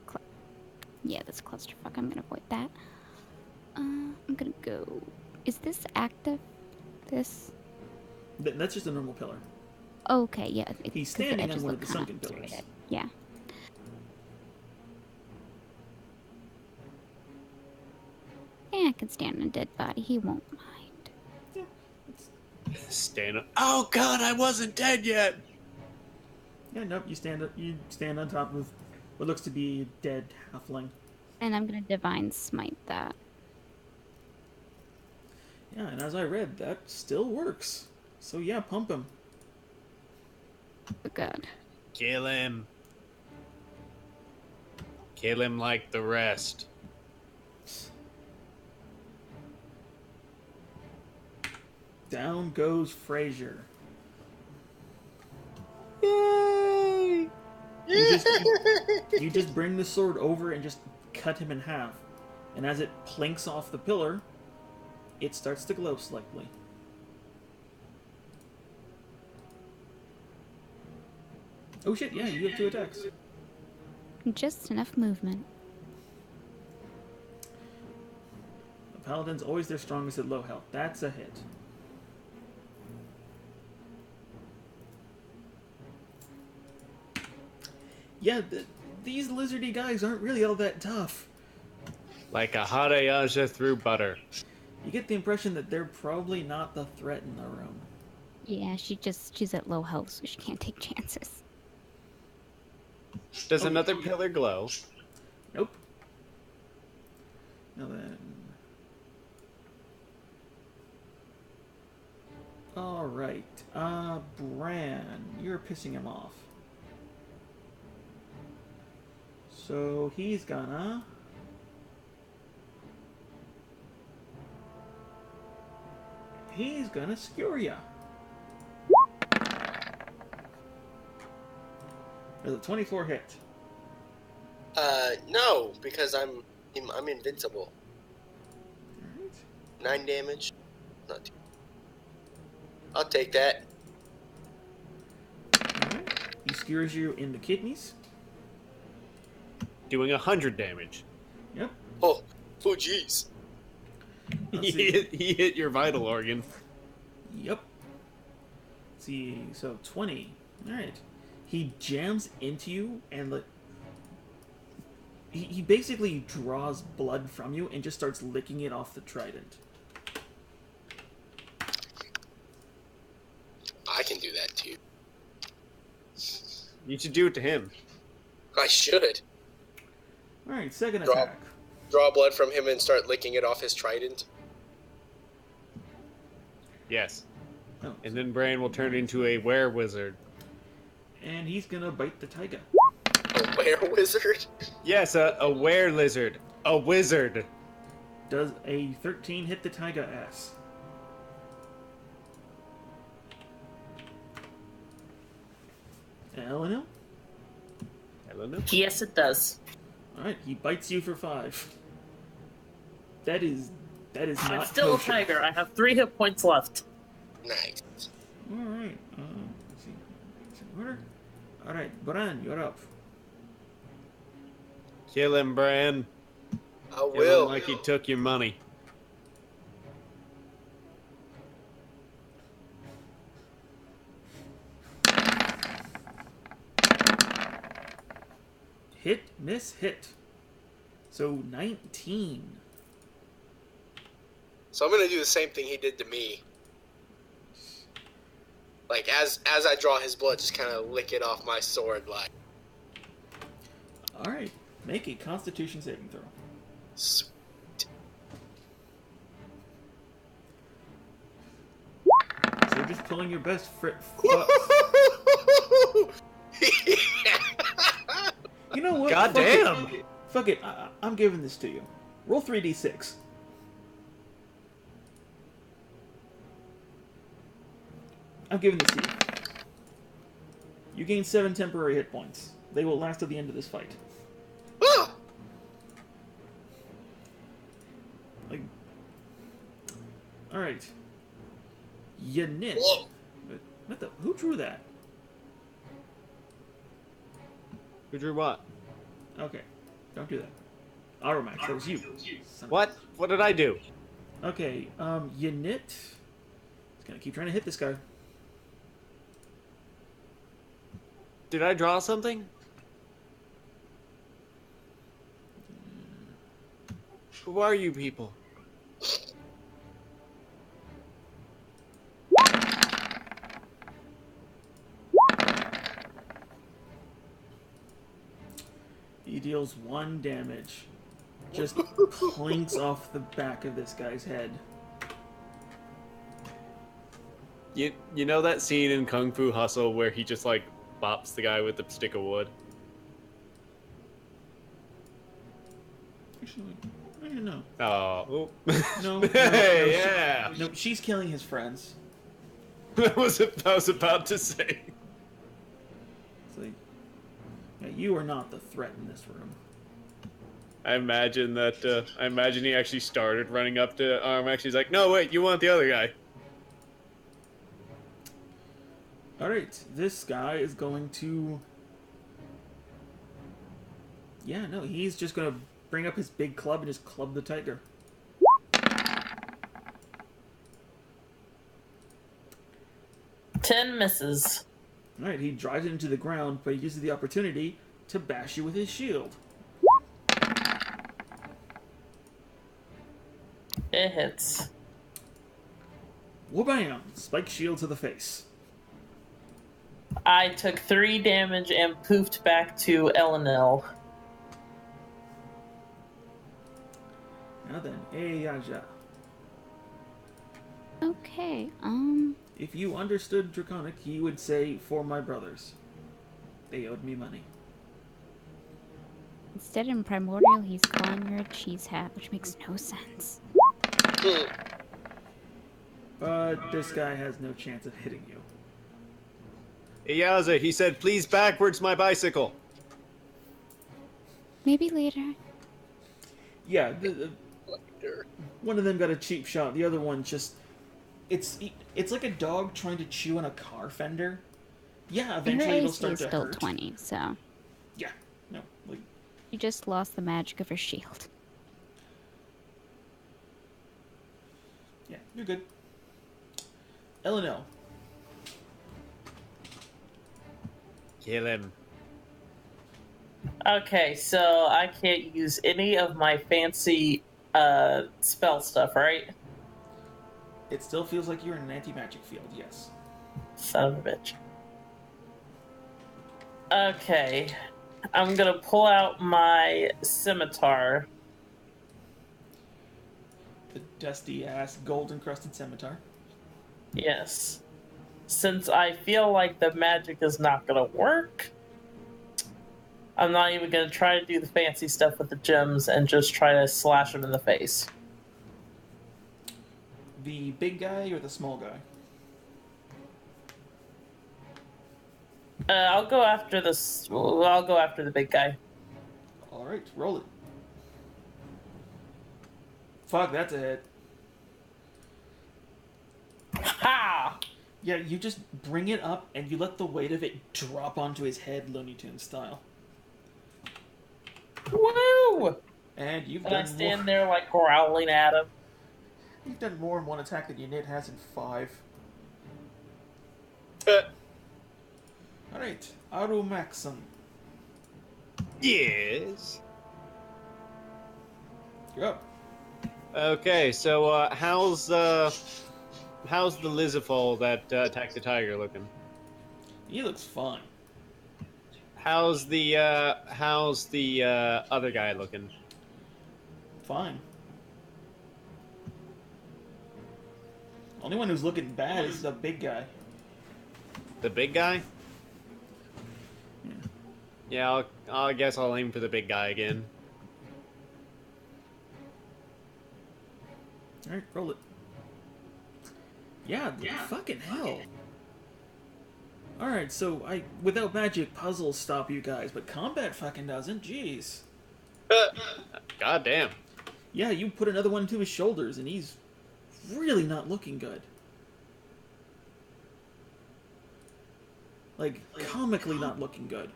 Speaker 5: yeah, that's a clusterfuck. I'm gonna avoid that. I'm gonna go. Is this active? This?
Speaker 2: That's just a normal pillar.
Speaker 5: Okay, yeah.
Speaker 2: He's
Speaker 5: 'cause the
Speaker 2: standing on
Speaker 5: edges
Speaker 2: one
Speaker 5: look
Speaker 2: of the
Speaker 5: kinda
Speaker 2: sunken pillars.
Speaker 5: serrated. Yeah. Yeah, I can stand on a dead body. He won't mind.
Speaker 2: Yeah,
Speaker 1: Stand up. Oh god, I wasn't dead yet!
Speaker 2: yeah. Nope. You stand on top of what looks to be a dead halfling.
Speaker 5: And I'm gonna divine smite that.
Speaker 2: Yeah, and as I read, that still works. So yeah, pump him.
Speaker 5: Oh god.
Speaker 1: Kill him. Kill him like the rest.
Speaker 2: Down goes Frazier.
Speaker 1: Yay!
Speaker 2: You just bring the sword over and just cut him in half. And as it plinks off the pillar, it starts to glow slightly. Oh shit, yeah, you have 2 attacks.
Speaker 5: Just enough movement.
Speaker 2: The paladin's always their strongest at low health. That's a hit. Yeah, these lizardy guys aren't really all that tough.
Speaker 1: Like a hot Ayaja through butter.
Speaker 2: You get the impression that they're probably not the threat in the room.
Speaker 5: Yeah, she's at low health, so she can't take chances.
Speaker 1: Does another pillar glow?
Speaker 2: Nope. Now then... Alright. Bran, you're pissing him off. So he's gonna... He's gonna skewer ya. There's a 24 hit.
Speaker 3: No, because I'm invincible.
Speaker 2: Alright.
Speaker 3: 9 damage. Not too. I'll take that.
Speaker 2: Alright. He skewers you in the kidneys.
Speaker 1: Doing 100 damage.
Speaker 2: Yep.
Speaker 3: Oh, jeez.
Speaker 2: Let's
Speaker 1: He
Speaker 2: see.
Speaker 1: hit your vital organ.
Speaker 2: Yep. Let's see, so 20. Alright. He jams into you and he basically draws blood from you and just starts licking it off the trident.
Speaker 3: I can do that too.
Speaker 1: You should do it to him.
Speaker 3: I should.
Speaker 2: Alright, second
Speaker 3: Draw.
Speaker 2: attack.
Speaker 3: Draw blood from him and start licking it off his trident.
Speaker 1: Yes.
Speaker 2: Oh,
Speaker 1: And then Bran will turn into a were-wizard.
Speaker 2: and he's gonna bite the tiger.
Speaker 3: A were-wizard?
Speaker 1: Yes, a were-lizard. A wizard.
Speaker 2: Does a 13 hit the tiger ass? Eleanor?
Speaker 1: Helena?
Speaker 4: Yes, it does.
Speaker 2: Alright, he bites you for 5. That is not
Speaker 4: I'm still a
Speaker 2: kosher.
Speaker 4: tiger. I have 3 hit points left.
Speaker 3: Nice.
Speaker 2: Alright, let's see. It's in order. Alright, Bran, you're up.
Speaker 1: Kill him, Bran.
Speaker 3: I
Speaker 1: Kill
Speaker 3: will.
Speaker 1: him like he took your money.
Speaker 2: Hit, miss, hit. So 19.
Speaker 3: So I'm gonna do the same thing he did to me. Like as I draw his blood, just kind of lick it off my sword, like.
Speaker 2: Alright, make a constitution saving throw.
Speaker 3: Sweet.
Speaker 2: So you're just pulling your best You know what?
Speaker 1: God
Speaker 2: Fuck it.
Speaker 1: damn!
Speaker 2: Fuck it, I'm giving this to you. Roll 3d6. I'm giving this to you. You gain 7 temporary hit points. They will last to the end of this fight.
Speaker 3: Ah!
Speaker 2: Like, all right. Yanit.
Speaker 3: Whoa.
Speaker 2: What the? Who drew that?
Speaker 1: Who drew what?
Speaker 2: Okay, don't do that. Aromax, that was you. Son of a-
Speaker 1: What? What did I do?
Speaker 2: Okay, Yanit. He's gonna keep trying to hit this guy.
Speaker 1: Did I draw something? Who are you people?
Speaker 2: He deals 1 damage. Just clinks off the back of this guy's head.
Speaker 1: You know that scene in Kung Fu Hustle where he just like bops the guy with the stick of wood?
Speaker 2: Actually, I don't know.
Speaker 1: Oh.
Speaker 2: No,
Speaker 1: Hey,
Speaker 2: no,
Speaker 1: yeah.
Speaker 2: No, she's killing his friends.
Speaker 1: I was about to say.
Speaker 2: It's like, yeah, you are not the threat in this room.
Speaker 1: I imagine he actually started running up to Armax. He's like, no, wait, you want the other guy.
Speaker 2: Alright, this guy is going to... Yeah, no, he's just going to bring up his big club and just club the tiger.
Speaker 4: Ten misses.
Speaker 2: Alright, he drives it into the ground, but he uses the opportunity to bash you with his shield.
Speaker 4: It hits.
Speaker 2: Wha-bam! Spike shield to the face.
Speaker 4: I took 3 damage and poofed back to Elenil.
Speaker 2: Now then, Eyaja.
Speaker 5: Okay,
Speaker 2: If you understood Draconic, he would say, "For my brothers. They owed me money."
Speaker 5: Instead, in Primordial, he's calling her a cheese hat, which makes no sense.
Speaker 2: But this guy has no chance of hitting you.
Speaker 1: Iyaza, he said, please backwards my bicycle.
Speaker 5: Maybe later.
Speaker 2: Yeah,
Speaker 3: Later.
Speaker 2: one of them got a cheap shot. The other one just... It's like a dog trying to chew on a car fender. Yeah,
Speaker 5: And her
Speaker 2: eventually it'll
Speaker 5: AC
Speaker 2: start
Speaker 5: is
Speaker 2: to
Speaker 5: still
Speaker 2: hurt.
Speaker 5: 20, so
Speaker 2: Yeah, no, like...
Speaker 5: you just lost the magic of her shield.
Speaker 2: Yeah, you're good. L&L.
Speaker 1: Kill him.
Speaker 4: Okay, so I can't use any of my fancy spell stuff, right?
Speaker 2: It still feels like you're in an anti-magic field, yes.
Speaker 4: Son of a bitch. Okay, I'm gonna pull out my scimitar.
Speaker 2: The dusty-ass, gold-encrusted scimitar.
Speaker 4: Yes. Since I feel like the magic is not gonna work, I'm not even gonna try to do the fancy stuff with the gems and just try to slash him in the face.
Speaker 2: The big guy or the small guy?
Speaker 4: I'll go after this. I'll go after the big guy.
Speaker 2: Alright, roll it. Fuck, that's a hit.
Speaker 4: Ha!
Speaker 2: Yeah, you just bring it up and you let the weight of it drop onto his head, Looney Tunes style.
Speaker 4: Woo!
Speaker 2: And you've
Speaker 4: And I
Speaker 2: done
Speaker 4: stand
Speaker 2: more.
Speaker 4: there like growling at him.
Speaker 2: You've done more in one attack than your Nit has in 5. Alright, Aru Maxon.
Speaker 1: Yes.
Speaker 2: You're up.
Speaker 1: Okay, so how's the Lizafol that attacked the tiger looking?
Speaker 2: He looks fine.
Speaker 1: How's the other guy looking?
Speaker 2: Fine. Only one who's looking bad is the big guy.
Speaker 1: The big guy?
Speaker 2: Yeah.
Speaker 1: Yeah, I guess I'll aim for the big guy again.
Speaker 2: Alright, roll it. Yeah, fucking hell. Alright, so without magic, puzzles stop you guys, but combat fucking doesn't. Jeez.
Speaker 1: God damn.
Speaker 2: Yeah, you put another one to his shoulders, and he's really not looking good. Like, comically not looking good.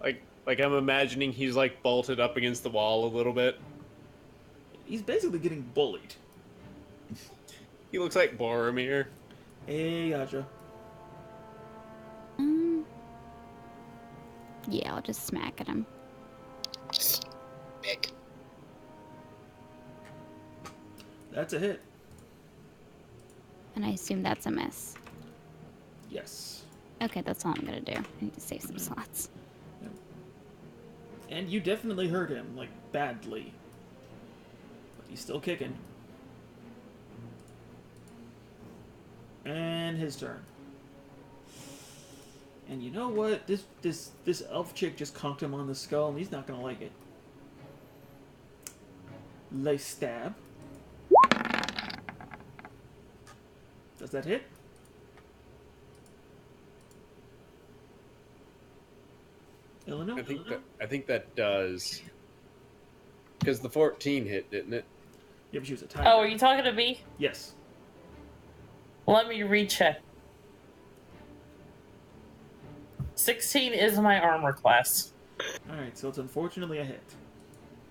Speaker 1: Like I'm imagining he's like bolted up against the wall a little bit.
Speaker 2: He's basically getting bullied.
Speaker 1: He looks like Boromir.
Speaker 2: Hey, Aja.
Speaker 5: Yeah, I'll just smack at him.
Speaker 3: Big.
Speaker 2: That's a hit.
Speaker 5: And I assume that's a miss.
Speaker 2: Yes.
Speaker 5: Okay, that's all I'm gonna do. I need to save some slots.
Speaker 2: And you definitely hurt him, like, badly. But he's still kicking. And his turn. And you know what? This elf chick just conked him on the skull, and he's not gonna like it. Lay stab. Does that hit? Illinois?
Speaker 1: I think that does. Because the 14 hit, didn't it?
Speaker 2: Yeah, but she was a tiger.
Speaker 4: Oh, are you talking to me?
Speaker 2: Yes.
Speaker 4: Let me recheck. 16 is my armor class.
Speaker 2: Alright, so it's unfortunately a hit.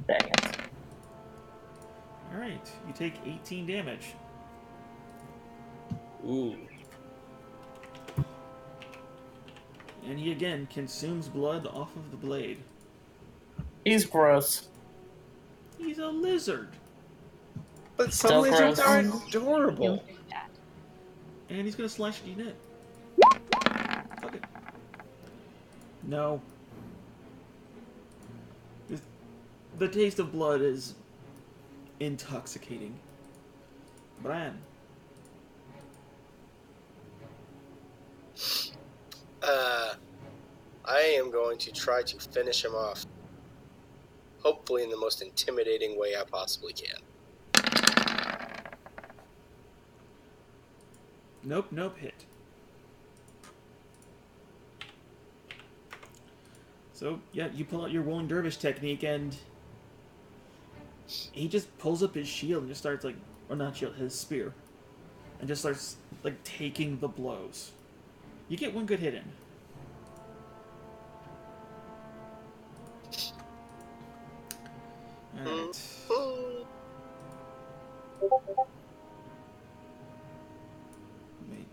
Speaker 4: Dang it.
Speaker 2: Alright, you take 18 damage.
Speaker 1: Ooh.
Speaker 2: And he again consumes blood off of the blade.
Speaker 4: He's gross.
Speaker 2: He's a lizard.
Speaker 1: But
Speaker 4: Still
Speaker 1: some lizards
Speaker 4: gross.
Speaker 1: are adorable.
Speaker 2: And he's gonna slash at Unit. Fuck it. No. The taste of blood is intoxicating. Bran.
Speaker 3: am going to try to finish him off. Hopefully in the most intimidating way I possibly can.
Speaker 2: Nope, hit. So, yeah, you pull out your Rolling Dervish technique, and he just pulls up his shield and just starts, like, or not shield, his spear, and just starts, like, taking the blows. You get one good hit in. Alright. Wait.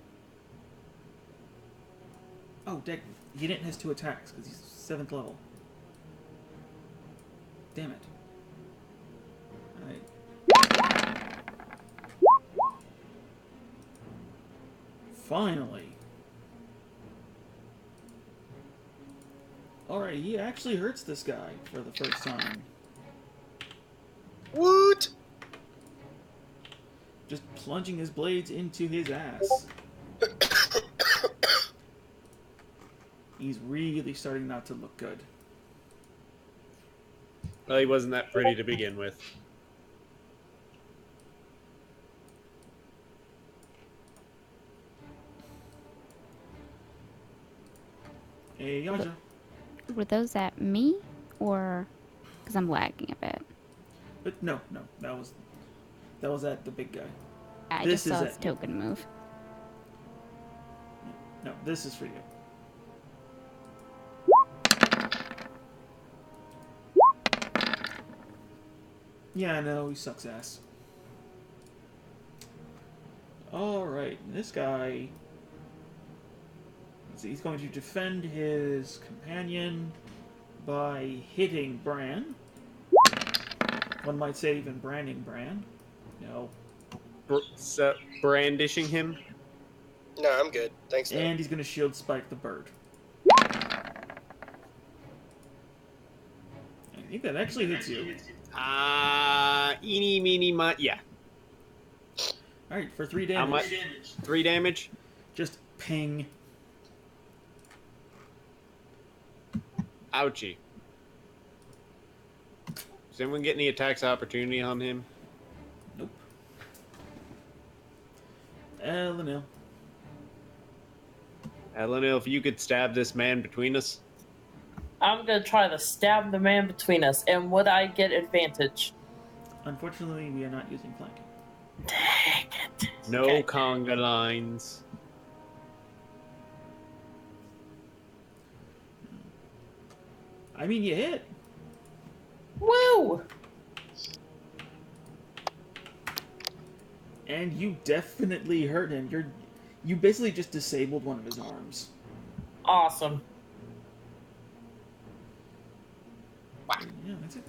Speaker 2: Oh, Dick, he didn't have 2 attacks because he's 7th level. Damn it. Alright. Finally. Alright, he actually hurts this guy for the first time.
Speaker 3: Woot!
Speaker 2: Just plunging his blades into his ass. He's really starting not to look good.
Speaker 1: Well, he wasn't that pretty to begin with.
Speaker 2: Hey, Yaja.
Speaker 5: Were those at me, or because I'm lagging a bit?
Speaker 2: But no, that was at the big guy.
Speaker 5: I
Speaker 2: This
Speaker 5: just saw
Speaker 2: is
Speaker 5: his
Speaker 2: it.
Speaker 5: token move.
Speaker 2: No, this is for you. Yeah, I know, he sucks ass. Alright, this guy... Let's see, he's going to defend his companion by hitting Bran. One might say even branding Bran. No.
Speaker 1: Brandishing him?
Speaker 3: No, I'm good. Thanks, though.
Speaker 2: And he's going to shield spike the bird. I think that actually hits you.
Speaker 1: Eeny, meeny, yeah.
Speaker 2: Alright, for 3 damage.
Speaker 1: How much? 3 damage?
Speaker 2: Just ping.
Speaker 1: Ouchie. Does anyone get any attacks opportunity on him?
Speaker 2: Nope. Elenil.
Speaker 1: Elenil, if you could stab this man between us.
Speaker 4: I'm gonna try to stab the man between us, and would I get advantage?
Speaker 2: Unfortunately, we are not using flanking.
Speaker 4: Dang it.
Speaker 1: No
Speaker 4: Okay.
Speaker 1: conga lines.
Speaker 2: I mean, you hit.
Speaker 4: Woo!
Speaker 2: And you definitely hurt him. You basically just disabled one of his arms.
Speaker 4: Awesome.
Speaker 2: Yeah, that's it.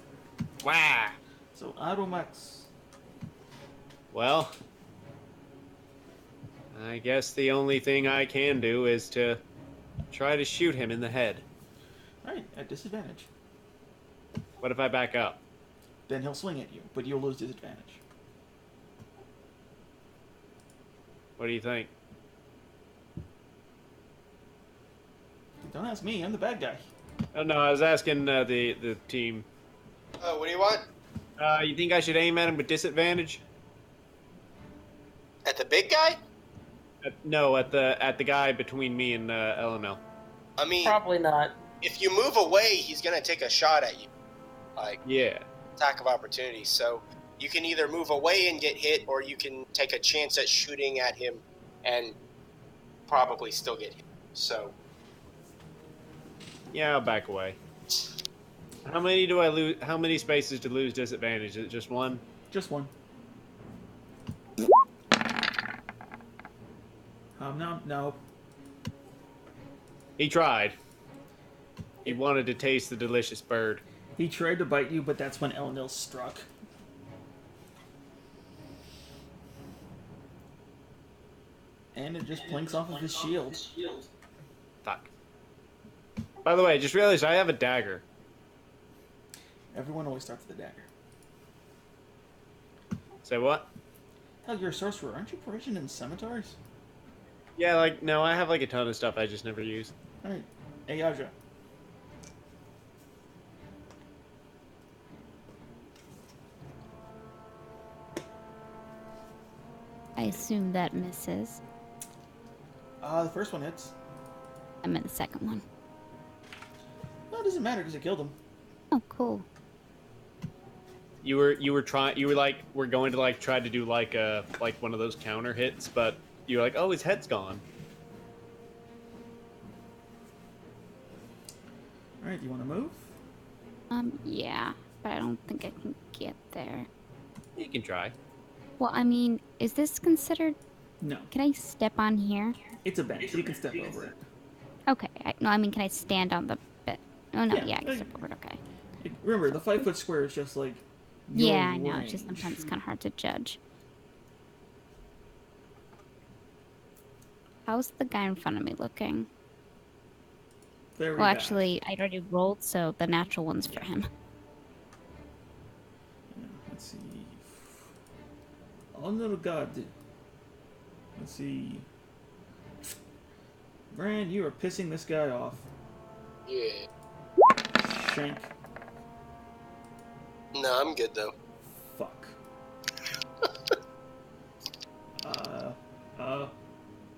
Speaker 1: Wah!
Speaker 2: So, Automax.
Speaker 1: Well, I guess the only thing I can do is to try to shoot him in the head.
Speaker 2: Alright, at disadvantage.
Speaker 1: What if I back up?
Speaker 2: Then he'll swing at you, but you'll lose disadvantage.
Speaker 1: What do you think?
Speaker 2: Don't ask me, I'm the bad guy.
Speaker 1: Oh no, I was asking the team.
Speaker 3: Oh, what do you want?
Speaker 1: You think I should aim at him with disadvantage?
Speaker 3: At the big guy?
Speaker 1: No, at the guy between me and LML.
Speaker 3: I mean,
Speaker 4: Probably not.
Speaker 3: if you move away, he's gonna take a shot at you. Like,
Speaker 1: Yeah.
Speaker 3: attack of opportunity. So you can either move away and get hit, or you can take a chance at shooting at him and probably still get hit. So
Speaker 1: Yeah, I'll back away. How many do I lose? How many spaces to lose disadvantage? Is it just one?
Speaker 2: Just one. No.
Speaker 1: He tried. He wanted to taste the delicious bird.
Speaker 2: He tried to bite you, but that's when Elenil struck. And it just plinks off of his shield.
Speaker 1: Fuck. By the way, I just realized I have a dagger.
Speaker 2: Everyone always starts with a dagger.
Speaker 1: Say what?
Speaker 2: Hell, you're a sorcerer. Aren't you proficient in scimitars?
Speaker 1: Yeah, like, no, I have like a ton of stuff I just never use.
Speaker 2: Alright. Ayaja.
Speaker 5: assume that misses.
Speaker 2: The first one hits.
Speaker 5: I meant the second one.
Speaker 2: No, it doesn't matter because it killed him.
Speaker 5: Oh, cool.
Speaker 1: You were like we're going to like try to do like one of those counter hits, but you're like, oh, his head's gone.
Speaker 2: All right, do you want to move?
Speaker 5: Yeah, but I don't think I can get there.
Speaker 1: You can try.
Speaker 5: Well, I mean, is this considered...
Speaker 2: No.
Speaker 5: Can I step on here?
Speaker 2: It's a bench. You can step over it.
Speaker 5: Okay. No, I mean, can I stand on the bed? Oh, no,
Speaker 2: Yeah,
Speaker 5: yeah, I can step over it, okay.
Speaker 2: Remember, the 5-foot square is just like your
Speaker 5: Yeah, I know.
Speaker 2: range.
Speaker 5: It's just sometimes it's kind of hard to judge. How's the guy in front of me looking?
Speaker 2: Very
Speaker 5: Well,
Speaker 2: bad.
Speaker 5: actually, I already rolled, so the natural one's for him.
Speaker 2: Yeah, let's see. Honor God. Let's see. Bran, you are pissing this guy off.
Speaker 3: Yeah.
Speaker 2: Shank.
Speaker 3: No, I'm good though.
Speaker 2: Fuck.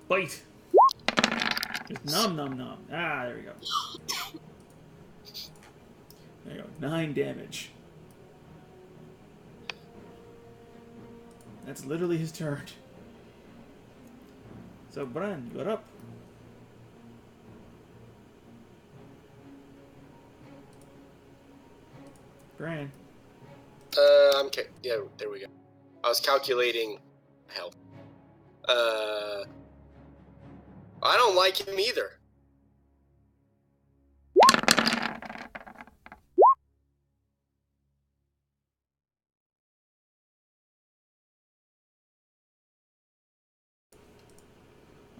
Speaker 2: Bite. Just nom nom nom. Ah, there we go. There you go. 9 damage. That's literally his turn. So, Bran, you're up. Bran.
Speaker 3: Yeah, there we go. I was calculating health. I don't like him either.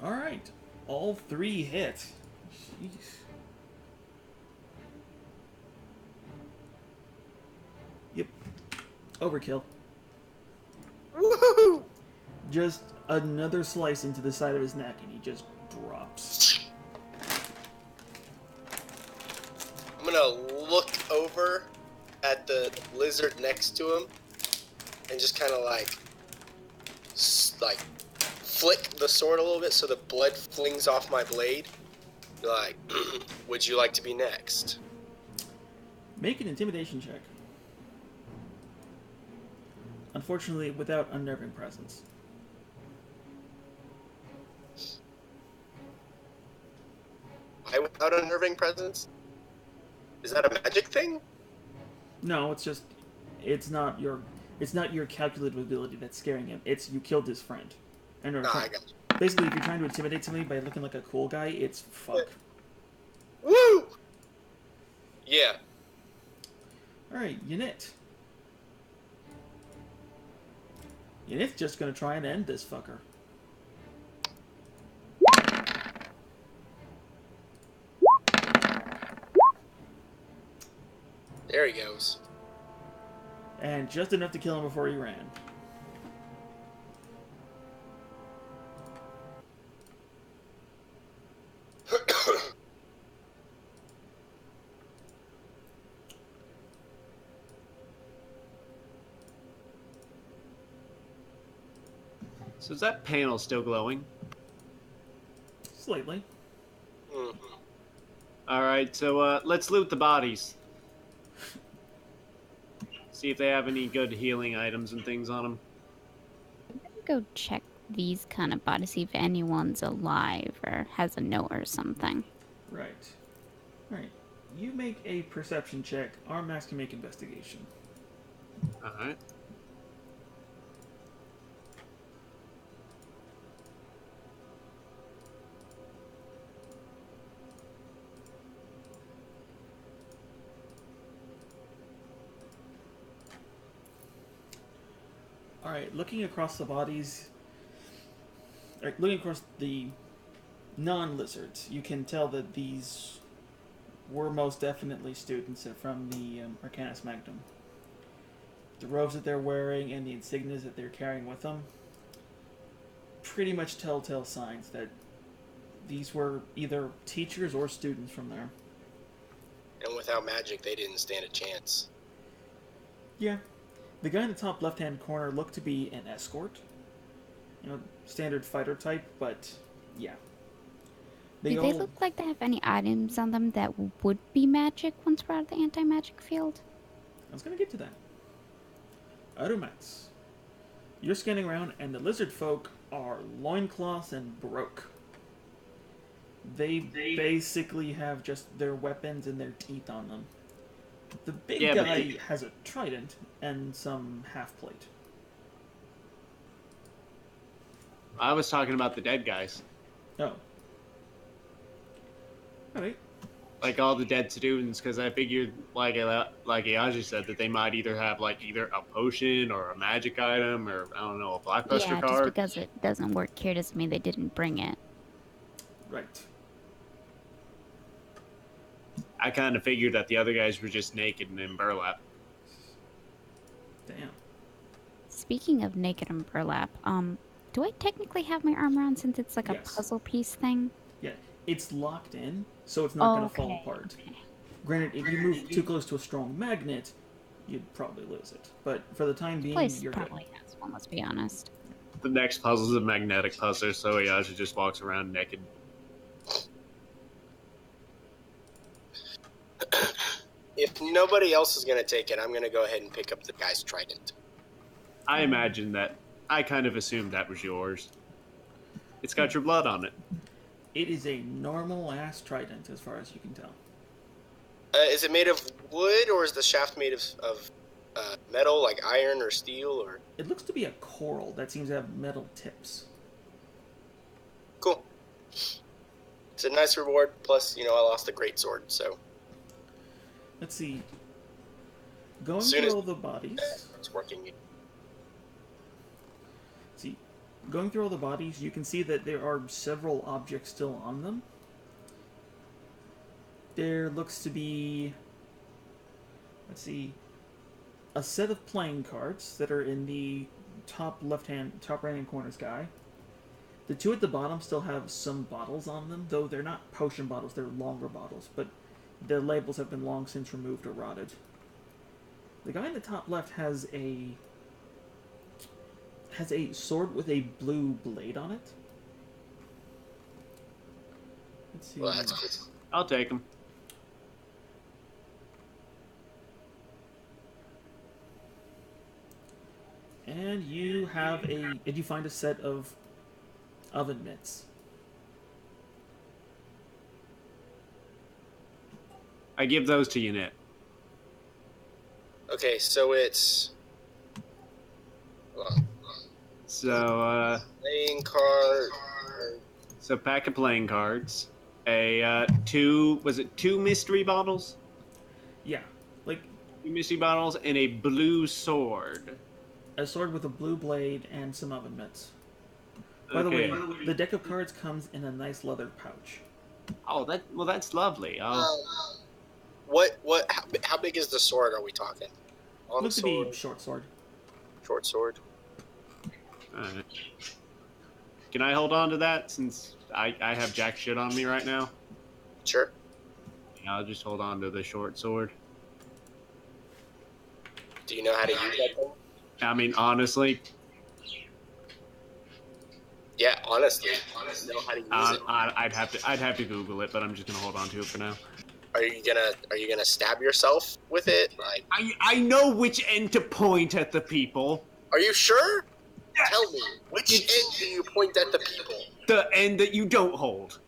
Speaker 2: Alright. All 3 hit. Jeez. Yep. Overkill.
Speaker 3: Woohoo!
Speaker 2: Just another slice into the side of his neck and he just drops.
Speaker 3: I'm gonna look over at the lizard next to him and just kind of like flick the sword a little bit so the blood flings off my blade. Be like, would you like to be next?
Speaker 2: Make an intimidation check. Unfortunately, without unnerving presence.
Speaker 3: Why without unnerving presence? Is that a magic thing?
Speaker 2: No, it's not your calculated ability that's scaring him. It's you killed his friend. And
Speaker 3: Nah, I got you.
Speaker 2: basically, if you're trying to intimidate somebody by looking like a cool guy, it's fuck.
Speaker 3: Woo! Yeah.
Speaker 2: Alright, Ynit. Ynit's just gonna try and end this fucker.
Speaker 3: There he goes.
Speaker 2: And just enough to kill him before he ran.
Speaker 1: So is that panel still glowing?
Speaker 2: Slightly.
Speaker 3: Mm-hmm.
Speaker 1: All right, so let's loot the bodies. See if they have any good healing items and things on them.
Speaker 5: I'm gonna go check these kind of bodies, see if anyone's alive or has a note or something.
Speaker 2: Right. Alright. You make a perception check. Armax can make investigation.
Speaker 1: All right.
Speaker 2: Alright, looking across the bodies... looking across the non-lizards, you can tell that these were most definitely students from the Arcanus Magnum. The robes that they're wearing and the insignias that they're carrying with them pretty much telltale signs that these were either teachers or students from there.
Speaker 3: And without magic, they didn't stand a chance.
Speaker 2: Yeah. The guy in the top left-hand corner looked to be an escort. standard fighter type, but yeah.
Speaker 5: Do they look like they have any items on them that would be magic once we're out of the anti-magic field?
Speaker 2: I was gonna get to that. Arumax. You're scanning around, and the lizard folk are loincloths and broke. They basically have just their weapons and their teeth on them. The big guy has a trident and some half-plate.
Speaker 1: I was talking about the dead guys.
Speaker 2: Oh. Alright.
Speaker 1: Like all the dead students, because I figured, like Ayaji said, that they might either have either a potion or a magic item or, I don't know, a blockbuster
Speaker 5: Yeah,
Speaker 1: card.
Speaker 5: just because it doesn't work here doesn't mean they didn't bring it.
Speaker 2: Right.
Speaker 1: I kind of figured that the other guys were just naked and in burlap.
Speaker 2: Damn.
Speaker 5: Speaking of naked and burlap, do I technically have my armor on since it's like a
Speaker 2: Yes.
Speaker 5: puzzle piece thing?
Speaker 2: Yeah, it's locked in, so it's not going to fall
Speaker 5: Okay,
Speaker 2: apart.
Speaker 5: okay.
Speaker 2: Granted, if you move too close to a strong magnet, you'd probably lose it. But for the time being,
Speaker 5: Place
Speaker 2: you're
Speaker 5: probably
Speaker 2: good.
Speaker 5: has one, let's be honest.
Speaker 1: The next puzzle is a magnetic puzzle, so Ayaji just walks around naked.
Speaker 3: If nobody else is going to take it, I'm going to go ahead and pick up the guy's trident.
Speaker 1: I imagine that. I kind of assumed that was yours. It's got your blood on it.
Speaker 2: It is a normal-ass trident, as far as you can tell.
Speaker 3: Is it made of wood, or is the shaft made of metal, like iron or steel? Or
Speaker 2: It looks to be a coral that seems to have metal tips.
Speaker 3: cool. It's a nice reward. Plus, I lost a great sword, so
Speaker 2: Let's see. Going
Speaker 3: Soon
Speaker 2: through
Speaker 3: as-
Speaker 2: all the bodies.
Speaker 3: it's working.
Speaker 2: See, going through all the bodies, you can see that there are several objects still on them. There looks to be, let's see, a set of playing cards that are in the top right-hand corner sky. The two at the bottom still have some bottles on them, though they're not potion bottles, they're longer bottles, but the labels have been long since removed or rotted. The guy in the top left has a sword with a blue blade on it. Let's see.
Speaker 3: Well, that's good.
Speaker 1: I'll take them.
Speaker 2: And you find a set of oven mitts.
Speaker 1: I give those to Unit.
Speaker 3: Okay, so it's hold on.
Speaker 1: So,
Speaker 3: Playing card.
Speaker 1: pack of playing cards. Two mystery bottles?
Speaker 2: Yeah, like
Speaker 1: 2 mystery bottles and a blue sword.
Speaker 2: a sword with a blue blade and some oven mitts. By the
Speaker 1: Okay.
Speaker 2: way, the deck of cards comes in a nice leather pouch.
Speaker 1: Oh, that's lovely.
Speaker 3: How big is the sword? Are we talking? Long
Speaker 2: Looks to
Speaker 3: sword,
Speaker 2: be short sword.
Speaker 3: short sword.
Speaker 1: Alright. Can I hold on to that since I have jack shit on me right now?
Speaker 3: Sure.
Speaker 1: I'll just hold on to the short sword.
Speaker 3: Do you know how to use that thing?
Speaker 1: I mean, honestly,
Speaker 3: Yeah, honestly, know how to use it.
Speaker 1: I'd have to Google it, but I'm just gonna hold on to it for now.
Speaker 3: Are you gonna stab yourself with it? Like,
Speaker 1: I know which end to point at the people.
Speaker 3: are you sure?
Speaker 1: Yes.
Speaker 3: Tell me, which end do you point at the people?
Speaker 1: The end that you don't hold.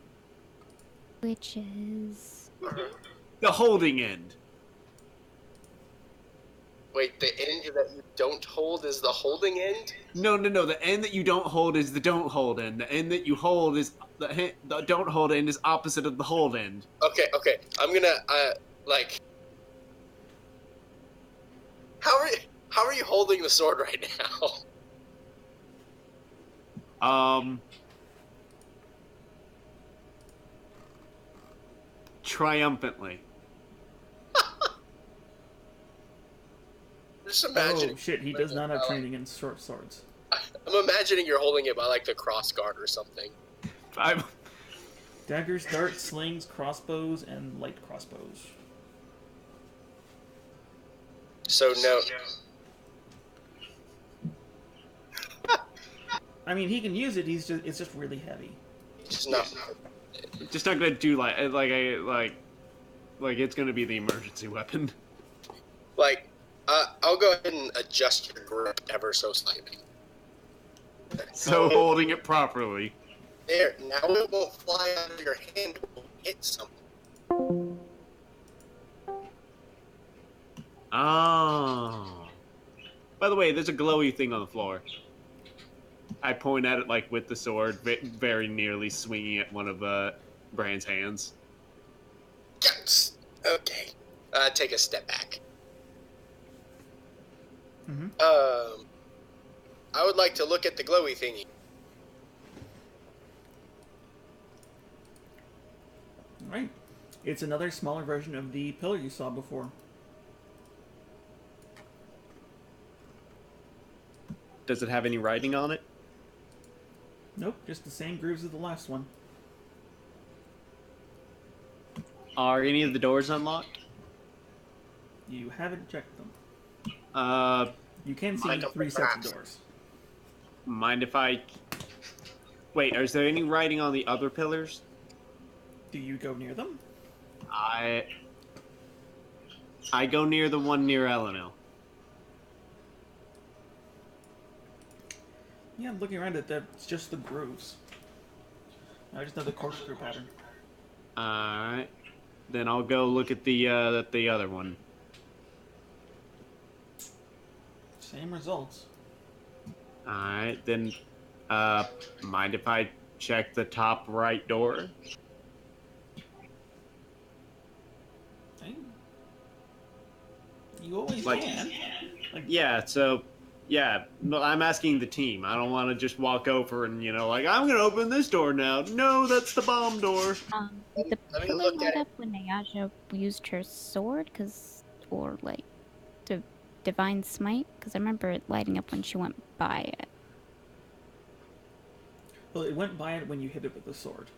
Speaker 5: Which is...
Speaker 1: The holding end.
Speaker 3: Wait, the end that you don't hold is the holding end?
Speaker 1: No. The end that you don't hold is the don't hold end. The end that you hold is the don't hold end is opposite of the hold end.
Speaker 3: Okay. I'm gonna How are you holding the sword right now?
Speaker 1: Triumphantly.
Speaker 3: Just imagining.
Speaker 2: Oh shit, he does not have training in short swords.
Speaker 3: I'm imagining you're holding it by like the cross guard or something.
Speaker 1: I'm,
Speaker 2: Daggers, darts, slings, crossbows, and light crossbows.
Speaker 3: So no.
Speaker 2: I mean, he can use it. It's just really heavy.
Speaker 3: It's not.
Speaker 1: Just not gonna do like it's gonna be the emergency weapon.
Speaker 3: Like, I'll go ahead and adjust your grip ever so slightly.
Speaker 1: So holding it properly.
Speaker 3: There, now it won't fly out of your hand. It will hit something.
Speaker 1: Oh. By the way, there's a glowy thing on the floor. I point at it like with the sword, very nearly swinging at one of Bran's hands.
Speaker 3: Yes. Okay. Take a step back.
Speaker 2: Mm-hmm.
Speaker 3: I would like to look at the glowy thingy.
Speaker 2: Right. It's another smaller version of the pillar you saw before.
Speaker 1: Does it have any writing on it?
Speaker 2: Nope, just the same grooves as the last one.
Speaker 1: Are any of the doors unlocked?
Speaker 2: You haven't checked them. You can see
Speaker 3: Mind if
Speaker 2: 3
Speaker 3: I
Speaker 2: sets of
Speaker 3: perhaps-
Speaker 2: doors.
Speaker 1: Mind if I... Wait, is there any writing on the other pillars?
Speaker 2: Do you go near them?
Speaker 1: I go near the one near Eleanor.
Speaker 2: Yeah, I'm looking around at that. It's just the grooves. I just know the corkscrew pattern.
Speaker 1: Alright. Then I'll go look at the other one.
Speaker 2: Same results.
Speaker 1: Alright, then mind if I check the top right door?
Speaker 2: Hey. You always
Speaker 1: Like-
Speaker 2: can.
Speaker 1: Yeah, so yeah, no, I'm asking the team. I don't want to just walk over and, like, I'm going to open this door now. No, that's the bomb door.
Speaker 5: The
Speaker 3: Let me
Speaker 5: pillar
Speaker 3: look
Speaker 5: light
Speaker 3: at it.
Speaker 5: up when Ayaja used her sword, or like, the divine smite, because I remember it lighting up when she went by it.
Speaker 2: Well, it went by it when you hit it with the sword.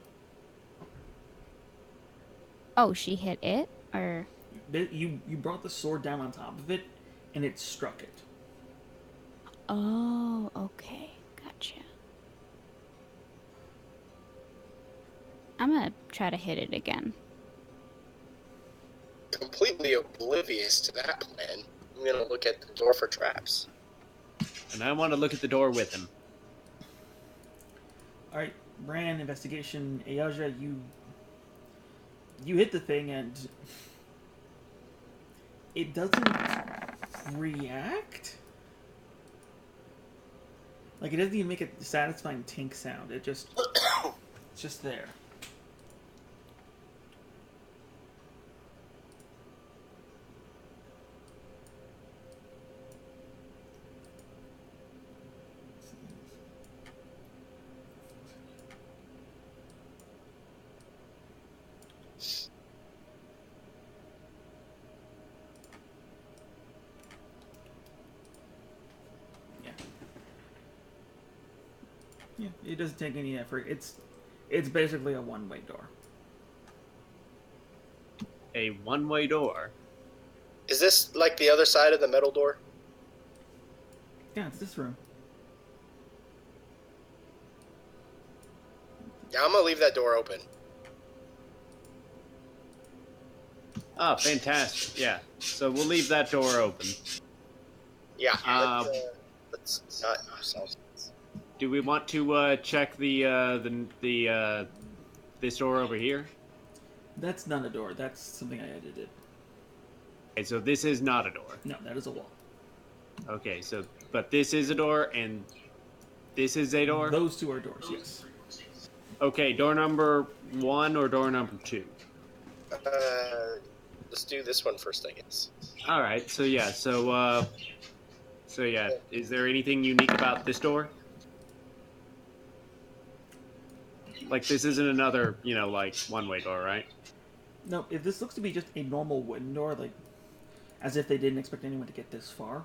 Speaker 5: Oh, she hit it, or
Speaker 2: You brought the sword down on top of it, and it struck it.
Speaker 5: oh, okay, gotcha. I'm gonna try to hit it again.
Speaker 3: Completely oblivious to that plan. I'm gonna look at the door for traps.
Speaker 1: And I want to look at the door with him.
Speaker 2: All right, Bran, investigation. Ayaja, you hit the thing and it doesn't react. Like, it doesn't even make a satisfying tink sound. It's just there. Yeah, it doesn't take any effort. It's basically a one-way door.
Speaker 1: A one-way door.
Speaker 3: Is this like the other side of the metal door?
Speaker 2: Yeah, it's this room.
Speaker 3: Yeah, I'm gonna leave that door open.
Speaker 1: Oh, fantastic. Yeah. So we'll leave that door open.
Speaker 3: Yeah.
Speaker 1: Um,
Speaker 3: let's not do ourselves.
Speaker 1: Do we want to check the this door over here?
Speaker 2: That's not a door. That's something I edited.
Speaker 1: Okay, so this is not a door.
Speaker 2: No, that is a wall.
Speaker 1: Okay, so but this is a door and this is a door?
Speaker 2: Those two are doors, yes.
Speaker 1: Okay, door number 1 or door number 2?
Speaker 3: Let's do this one first, I guess.
Speaker 1: All right. So yeah. So yeah. Is there anything unique about this door? Like this isn't another, like one-way door, right?
Speaker 2: No, if this looks to be just a normal wooden door, like as if they didn't expect anyone to get this far.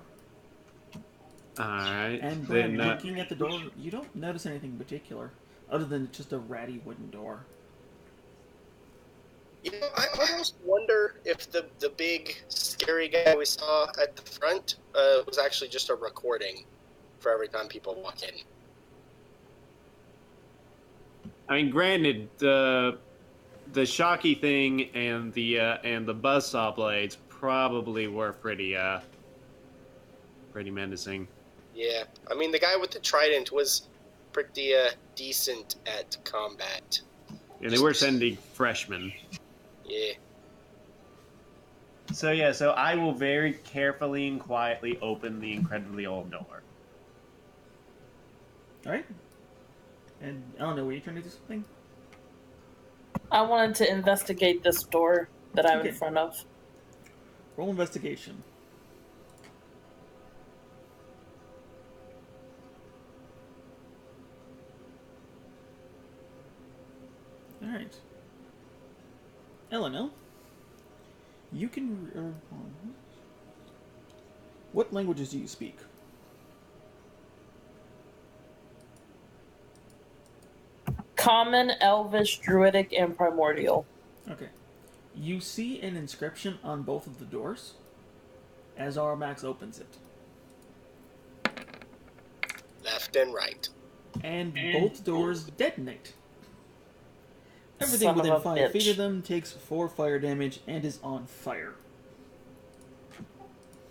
Speaker 1: All right.
Speaker 2: And Brad,
Speaker 1: then
Speaker 2: looking at the door, you don't notice anything in particular, other than just a ratty wooden door.
Speaker 3: I almost wonder if the big scary guy we saw at the front was actually just a recording for every time people walk in.
Speaker 1: I mean, granted, the shocky thing and the buzzsaw blades probably were pretty menacing.
Speaker 3: Yeah, I mean the guy with the trident was pretty decent at combat.
Speaker 1: And they were sending freshmen.
Speaker 3: Yeah.
Speaker 1: So I will very carefully and quietly open the incredibly old door.
Speaker 2: All right. And I don't know. Were you trying to do something?
Speaker 4: I wanted to investigate this door that I'm
Speaker 2: Okay.
Speaker 4: in front of.
Speaker 2: Roll investigation. All right. Eleanor, you can. What languages do you speak?
Speaker 4: Common, Elvish, Druidic, and Primordial.
Speaker 2: Okay. You see an inscription on both of the doors as Armax opens it.
Speaker 3: Left and right.
Speaker 2: And both doors detonate. Everything
Speaker 4: Son of
Speaker 2: within
Speaker 4: a
Speaker 2: 5 feet
Speaker 4: bitch.
Speaker 2: of them takes 4 fire damage and is on fire.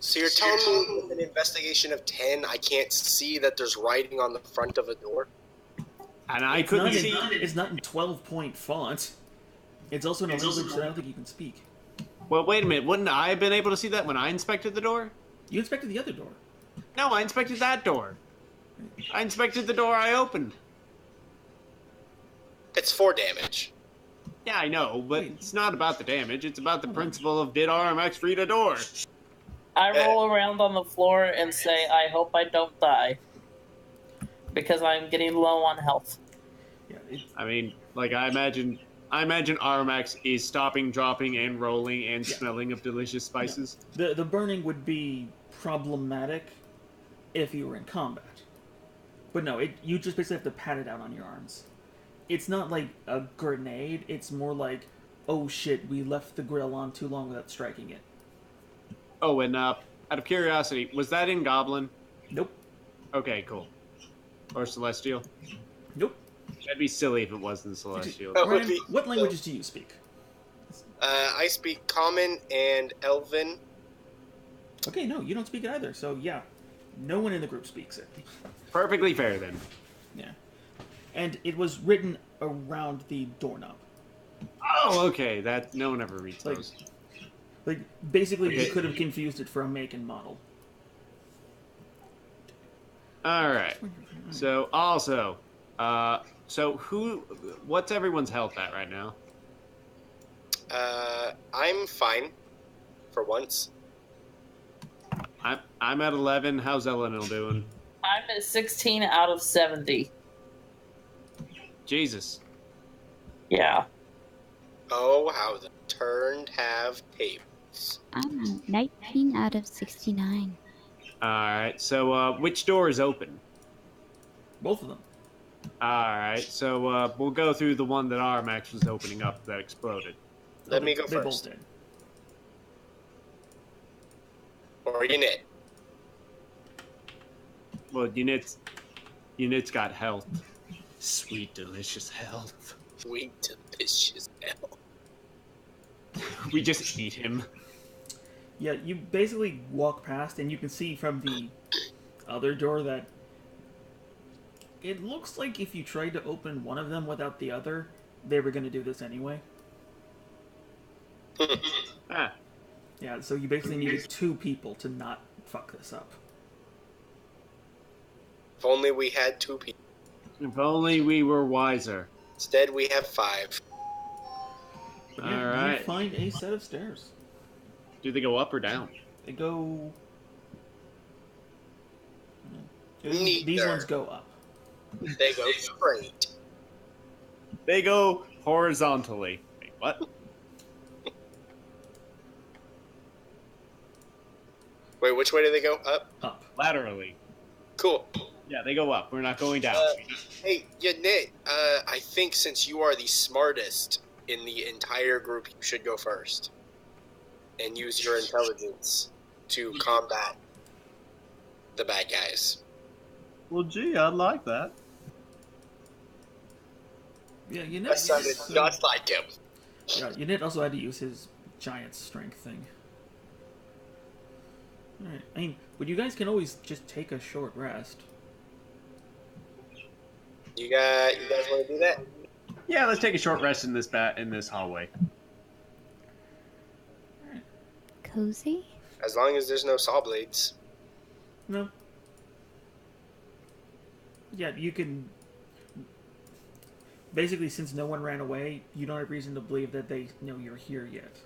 Speaker 3: So you're telling me with an investigation of 10, I can't see that there's writing on the front of a door?
Speaker 1: And I
Speaker 2: It's
Speaker 1: couldn't
Speaker 2: not
Speaker 1: see.
Speaker 2: it's not in 12-point font. It's also in a language that I don't think you can speak.
Speaker 1: Well, wait a minute. Wouldn't I have been able to see that when I inspected the door?
Speaker 2: You inspected the other door.
Speaker 1: No, I inspected that door. I inspected the door I opened.
Speaker 3: It's 4 damage.
Speaker 1: Yeah, I know, but
Speaker 2: Wait.
Speaker 1: it's not about the damage. It's about the principle of did RMX read a door?
Speaker 4: I roll around on the floor and say, I hope I don't die. Because I'm getting low on health.
Speaker 2: Yeah,
Speaker 1: I mean, like I imagine RMX is stopping, dropping, and rolling and smelling of delicious spices.
Speaker 2: the burning would be problematic if you were in combat. But no, you just basically have to pat it out on your arms. It's not like a grenade, it's more like, oh shit, we left the grill on too long without striking it.
Speaker 1: Oh, and out of curiosity, was that in Goblin?
Speaker 2: Nope.
Speaker 1: Okay, cool. Or Celestial?
Speaker 2: Nope.
Speaker 1: That'd be silly if it wasn't Celestial.
Speaker 3: That would
Speaker 2: Ryan,
Speaker 3: be-
Speaker 2: what languages do you speak?
Speaker 3: I speak Common and Elven.
Speaker 2: Okay, no, you don't speak it either, so yeah. No one in the group speaks it.
Speaker 1: Perfectly fair then.
Speaker 2: Yeah. And it was written around the doorknob.
Speaker 1: Oh, okay. That no one ever reads
Speaker 2: Like-
Speaker 1: those.
Speaker 2: Like, basically,
Speaker 1: Okay.
Speaker 2: you could have confused it for a make and model.
Speaker 1: All right. So also, what's everyone's health at right now?
Speaker 3: I'm fine. For once.
Speaker 1: I'm at 11. How's Eleanor doing?
Speaker 4: I'm at 16 out of 70.
Speaker 1: Jesus.
Speaker 4: Yeah.
Speaker 3: Oh, how the turned have tables.
Speaker 5: I'm at 19 out of 69.
Speaker 1: All right. So which door is open?
Speaker 2: Both of them.
Speaker 1: All right. So we'll go through the one that Armax was opening up that exploded.
Speaker 3: Let me go
Speaker 2: They both
Speaker 3: first.
Speaker 2: did.
Speaker 3: Or Unit.
Speaker 1: Well, Unit's got health. Sweet, delicious health.
Speaker 3: Sweet, delicious hell.
Speaker 1: We just eat him.
Speaker 2: Yeah, you basically walk past, and you can see from the other door that it looks like if you tried to open one of them without the other, they were going to do this anyway.
Speaker 1: Ah,
Speaker 2: Yeah, so you basically needed 2 people to not fuck this up.
Speaker 3: If only we had 2 people.
Speaker 1: if only we were wiser.
Speaker 3: Instead, we have 5.
Speaker 2: But yeah,
Speaker 1: All right.
Speaker 2: you find a set of stairs.
Speaker 1: Do they go up or down?
Speaker 2: They go...
Speaker 3: Neither.
Speaker 2: These ones go up.
Speaker 3: They go straight.
Speaker 1: They go horizontally. Wait, what?
Speaker 3: Wait, which way do they go? Up?
Speaker 2: Up.
Speaker 1: Laterally.
Speaker 3: Cool.
Speaker 1: Yeah, they go up. We're not going down.
Speaker 3: Hey, Unit, I think since you are the smartest in the entire group, you should go first. And use your intelligence to combat the bad guys.
Speaker 1: Well, gee, I'd like that.
Speaker 2: Yeah, you
Speaker 3: That sounded just like him.
Speaker 2: Yeah, Unit also had to use his giant strength thing. Alright, I mean, but you guys can always just take a short rest.
Speaker 3: You guys want to do that?
Speaker 1: Yeah, let's take a short rest in this hallway.
Speaker 5: Cozy?
Speaker 3: As long as there's no saw blades.
Speaker 2: No. Yeah, you can... Basically, since no one ran away, you don't have reason to believe that they know you're here yet.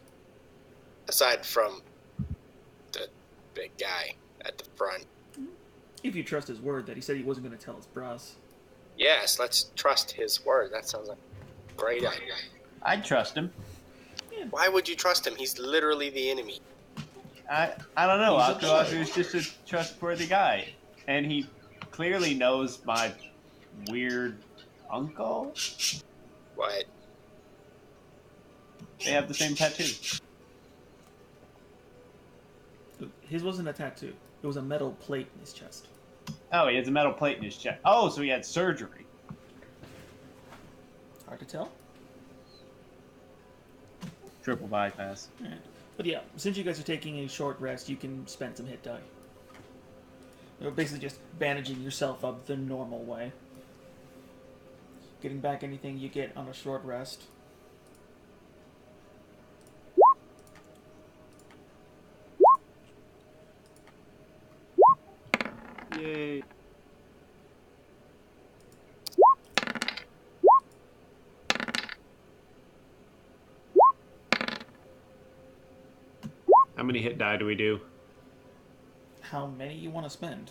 Speaker 3: Aside from the big guy at the front.
Speaker 2: If you trust his word that he said he wasn't going to tell his brass.
Speaker 3: Yes, let's trust his word. That sounds like a great idea.
Speaker 1: I'd trust him.
Speaker 3: Why would you trust him? He's literally the enemy.
Speaker 1: I don't know. Akazu is just a trustworthy guy. And he clearly knows my weird uncle.
Speaker 3: What?
Speaker 1: They have the same tattoo.
Speaker 2: His wasn't a tattoo. It was a metal plate in his chest.
Speaker 1: Oh, he has a metal plate in his chest. Oh, so he had surgery.
Speaker 2: Hard to tell.
Speaker 1: Triple bypass.
Speaker 2: Alright. But yeah, since you guys are taking a short rest, you can spend some hit die. You're basically just bandaging yourself up the normal way. Getting back anything you get on a short rest.
Speaker 1: Yay. How many hit die do we do?
Speaker 2: How many you want to spend?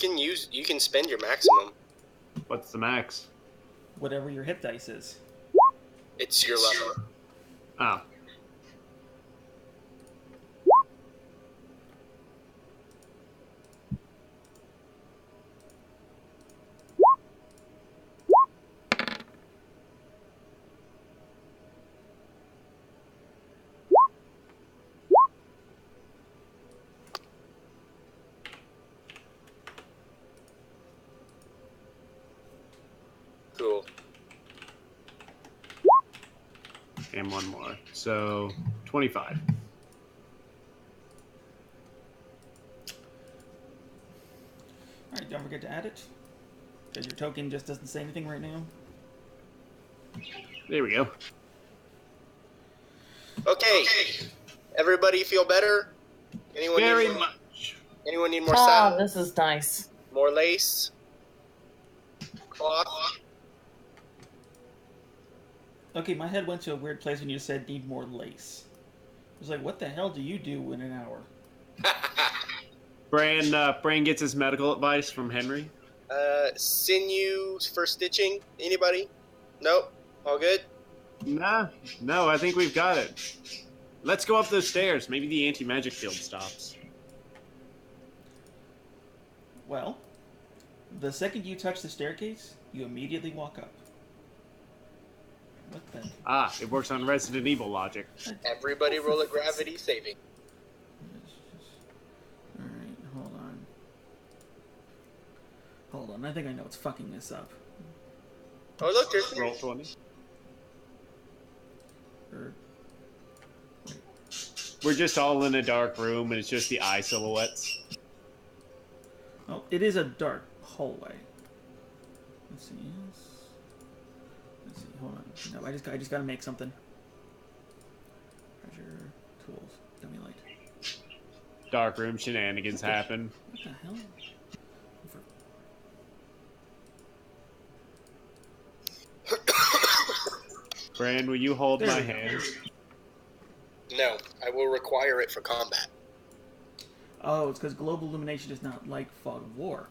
Speaker 3: You can spend your maximum.
Speaker 1: What's the max?
Speaker 2: Whatever your hit dice is.
Speaker 3: It's your level.
Speaker 1: Oh.
Speaker 3: Cool.
Speaker 1: And one more. So, 25.
Speaker 2: Alright, don't forget to add it. Because your token just doesn't say anything right now.
Speaker 1: There we go.
Speaker 3: Okay. Everybody feel better? Anyone
Speaker 1: Very
Speaker 3: need more,
Speaker 1: much.
Speaker 3: Anyone need more
Speaker 4: Ah,
Speaker 3: saddle?
Speaker 4: this is nice.
Speaker 3: More lace? Cloth?
Speaker 2: Okay, my head went to a weird place when you said need more lace. I was like, what the hell do you do in an hour?
Speaker 1: Bran gets his medical advice from Henry.
Speaker 3: Sinews for stitching? Anybody? Nope. All good?
Speaker 1: Nah, no, I think we've got it. Let's go up those stairs. Maybe the anti-magic field stops.
Speaker 2: Well, the second you touch the staircase, you immediately walk up. What the?
Speaker 1: Ah, it works on Resident Evil logic.
Speaker 3: Everybody roll a gravity saving.
Speaker 2: Alright, hold on. Hold on, I think I know what's fucking this up.
Speaker 3: Oh, look, there's
Speaker 1: Roll 20.
Speaker 2: Or,
Speaker 1: We're just all in a dark room, and it's just the eye silhouettes.
Speaker 2: oh, it is a dark hallway. Let's see. Yes. Let's see. Hold on. No, I just gotta make something. Treasure, tools, dummy light.
Speaker 1: Dark room shenanigans happen.
Speaker 2: What the hell?
Speaker 1: Bran, will you hold
Speaker 2: There
Speaker 1: my
Speaker 2: we go.
Speaker 1: hand?
Speaker 3: No, I will require it for combat.
Speaker 2: Oh, it's because global illumination is not like fog of war.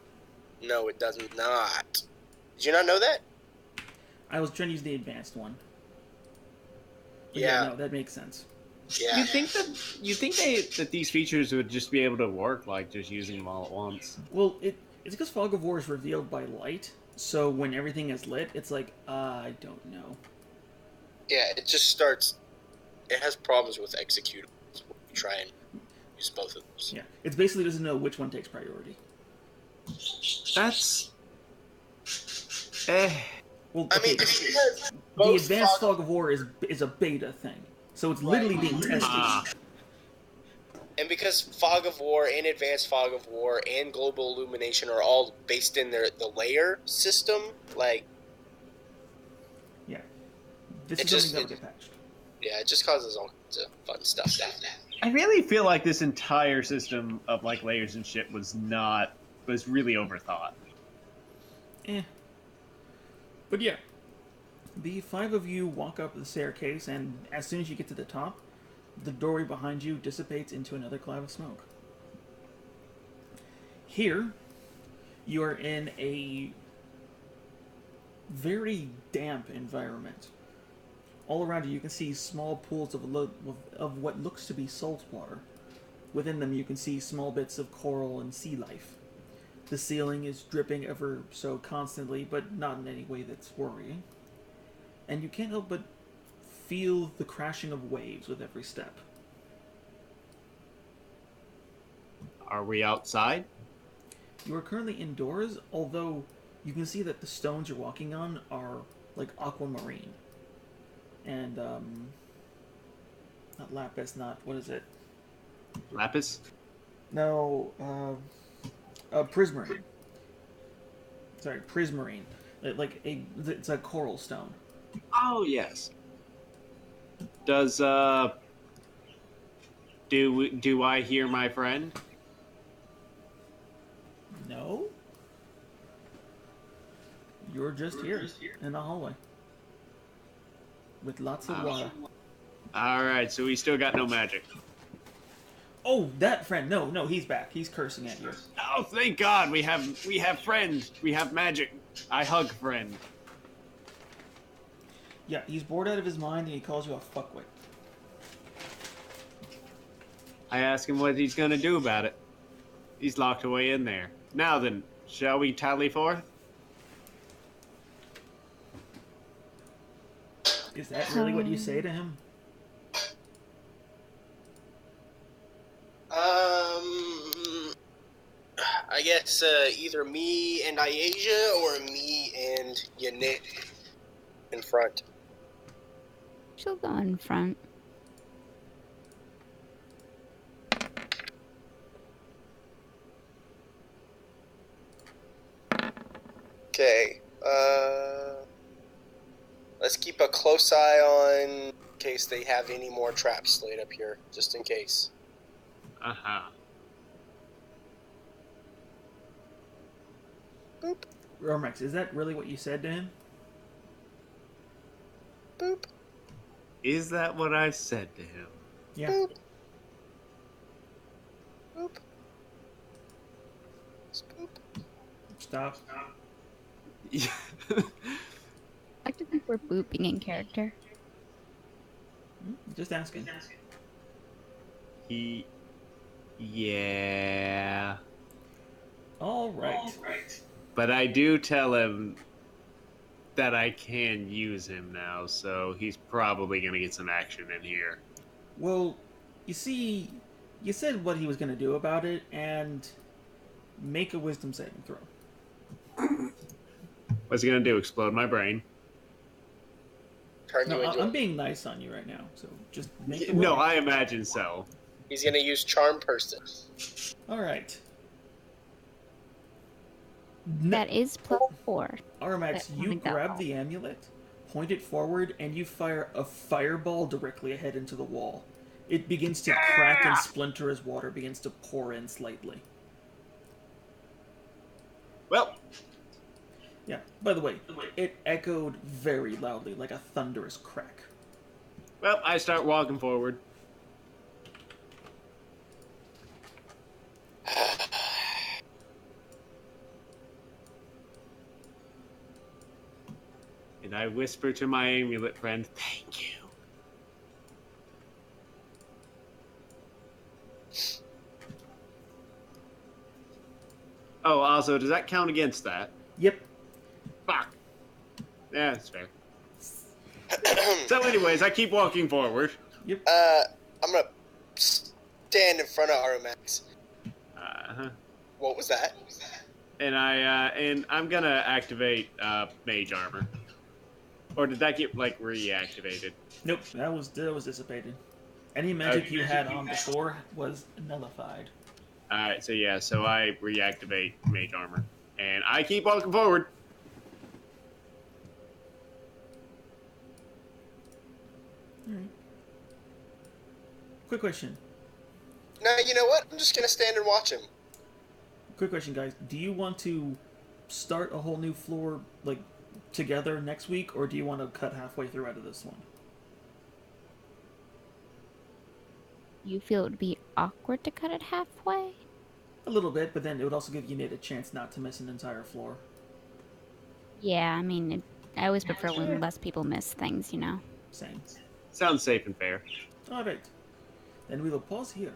Speaker 3: No, it does not. Did you not know that?
Speaker 2: I was trying to use the advanced one. But
Speaker 3: Yeah.
Speaker 2: no, that makes sense.
Speaker 3: Yeah.
Speaker 1: You think that these features would just be able to work, like just using them all at once?
Speaker 2: Well, it's because fog of war is revealed by light, so when everything is lit, it's like, I don't know.
Speaker 3: Yeah, it just starts. It has problems with executables. You try and use both of those.
Speaker 2: Yeah, it basically doesn't know which one takes priority.
Speaker 1: That's...
Speaker 2: Well,
Speaker 3: I
Speaker 2: okay,
Speaker 3: mean, because
Speaker 2: the
Speaker 3: both
Speaker 2: advanced fog of war is a beta thing, so it's literally being tested.
Speaker 3: and because Fog of War and Advanced Fog of War and Global Illumination are all based in the layer system, like
Speaker 2: Yeah, this
Speaker 3: It
Speaker 2: is
Speaker 3: just-
Speaker 2: something that will get patched.
Speaker 3: yeah, it just causes all kinds of fun stuff.
Speaker 1: I really feel like this entire system of like layers and shit was really overthought.
Speaker 2: Eh. But yeah, the 5 of you walk up the staircase, and as soon as you get to the top, the doorway behind you dissipates into another cloud of smoke. Here, you are in a very damp environment. All around you, you can see small pools of what looks to be salt water. Within them, you can see small bits of coral and sea life. The ceiling is dripping ever so constantly, but not in any way that's worrying. And you can't help but feel the crashing of waves with every step.
Speaker 1: Are we outside?
Speaker 2: You are currently indoors, although you can see that the stones you're walking on are like aquamarine. And, not lapis, not, what is it?
Speaker 1: Lapis?
Speaker 2: No, prismarine. Sorry, prismarine. It's a coral stone.
Speaker 1: Oh yes. Does do I hear my friend?
Speaker 2: No? You're just here in the hallway. With lots of water.
Speaker 1: All right, so we still got no magic.
Speaker 2: Oh, that friend. No, he's back. He's cursing at you.
Speaker 1: Oh, thank God, we have friends. We have magic. I hug friend.
Speaker 2: Yeah, he's bored out of his mind and he calls you a fuckwit.
Speaker 1: I ask him what he's gonna do about it. He's locked away in there. Now then, shall we tally forth?
Speaker 2: Is that really what you say to him?
Speaker 3: I guess either me and Iasia or me and Yannick in front.
Speaker 5: She'll go in front.
Speaker 3: Okay. Let's keep a close eye on in case they have any more traps laid up here, just in case.
Speaker 1: Uh-huh.
Speaker 3: Boop,
Speaker 2: Romex, is that really what you said to him?
Speaker 3: boop,
Speaker 1: Is that what I said to him?
Speaker 2: Yeah.
Speaker 3: boop. Boop. Boop.
Speaker 2: Stop.
Speaker 5: I like to think we're booping in character.
Speaker 2: Just asking.
Speaker 1: Yeah.
Speaker 2: All right.
Speaker 1: But I do tell him that I can use him now, so he's probably going to get some action in here.
Speaker 2: Well, you see, you said what he was going to do about it, and make a wisdom saving throw.
Speaker 1: What's he going to do? Explode my brain?
Speaker 3: Turn
Speaker 2: No,
Speaker 3: you into
Speaker 2: I'm being nice on you right now, so just make the
Speaker 1: No,
Speaker 2: roll.
Speaker 1: I imagine so.
Speaker 3: He's gonna use Charm Person.
Speaker 2: All right.
Speaker 5: That is +4.
Speaker 2: Armax,
Speaker 5: That-
Speaker 2: you
Speaker 5: like that
Speaker 2: grab
Speaker 5: wall.
Speaker 2: the amulet, point it forward, and you fire a fireball directly ahead into the wall. It begins to crack and splinter as water begins to pour in slightly.
Speaker 1: Well,
Speaker 2: Yeah, by the way, it echoed very loudly, like a thunderous crack.
Speaker 1: I start walking forward. And I whisper to my amulet friend, thank you. Oh, also, does that count against that?
Speaker 2: Yep.
Speaker 1: Fuck. Yeah, that's fair. So anyways, I keep walking forward.
Speaker 2: Yep.
Speaker 3: I'm gonna stand in front of Aromax.
Speaker 1: Uh-huh.
Speaker 3: What was that?
Speaker 1: And I'm gonna activate mage armor. Or did that get, like, reactivated?
Speaker 2: Nope, that was dissipated. Any magic you had on before was nullified.
Speaker 1: Alright, so yeah, so I reactivate Mage Armor. And I keep walking forward.
Speaker 2: Alright. Quick question.
Speaker 3: Now, you know what? I'm just gonna stand and watch him.
Speaker 2: Quick question, guys. Do you want to start a whole new floor, like, together next week, or do you want to cut halfway through out of this one?
Speaker 5: You feel it would be awkward to cut it halfway?
Speaker 2: A little bit, but then it would also give you Nate a chance not to miss an entire floor.
Speaker 5: Yeah, I mean, I always prefer when less people miss things, you know?
Speaker 2: Same.
Speaker 1: Sounds safe and fair.
Speaker 2: Alright. Then we will pause here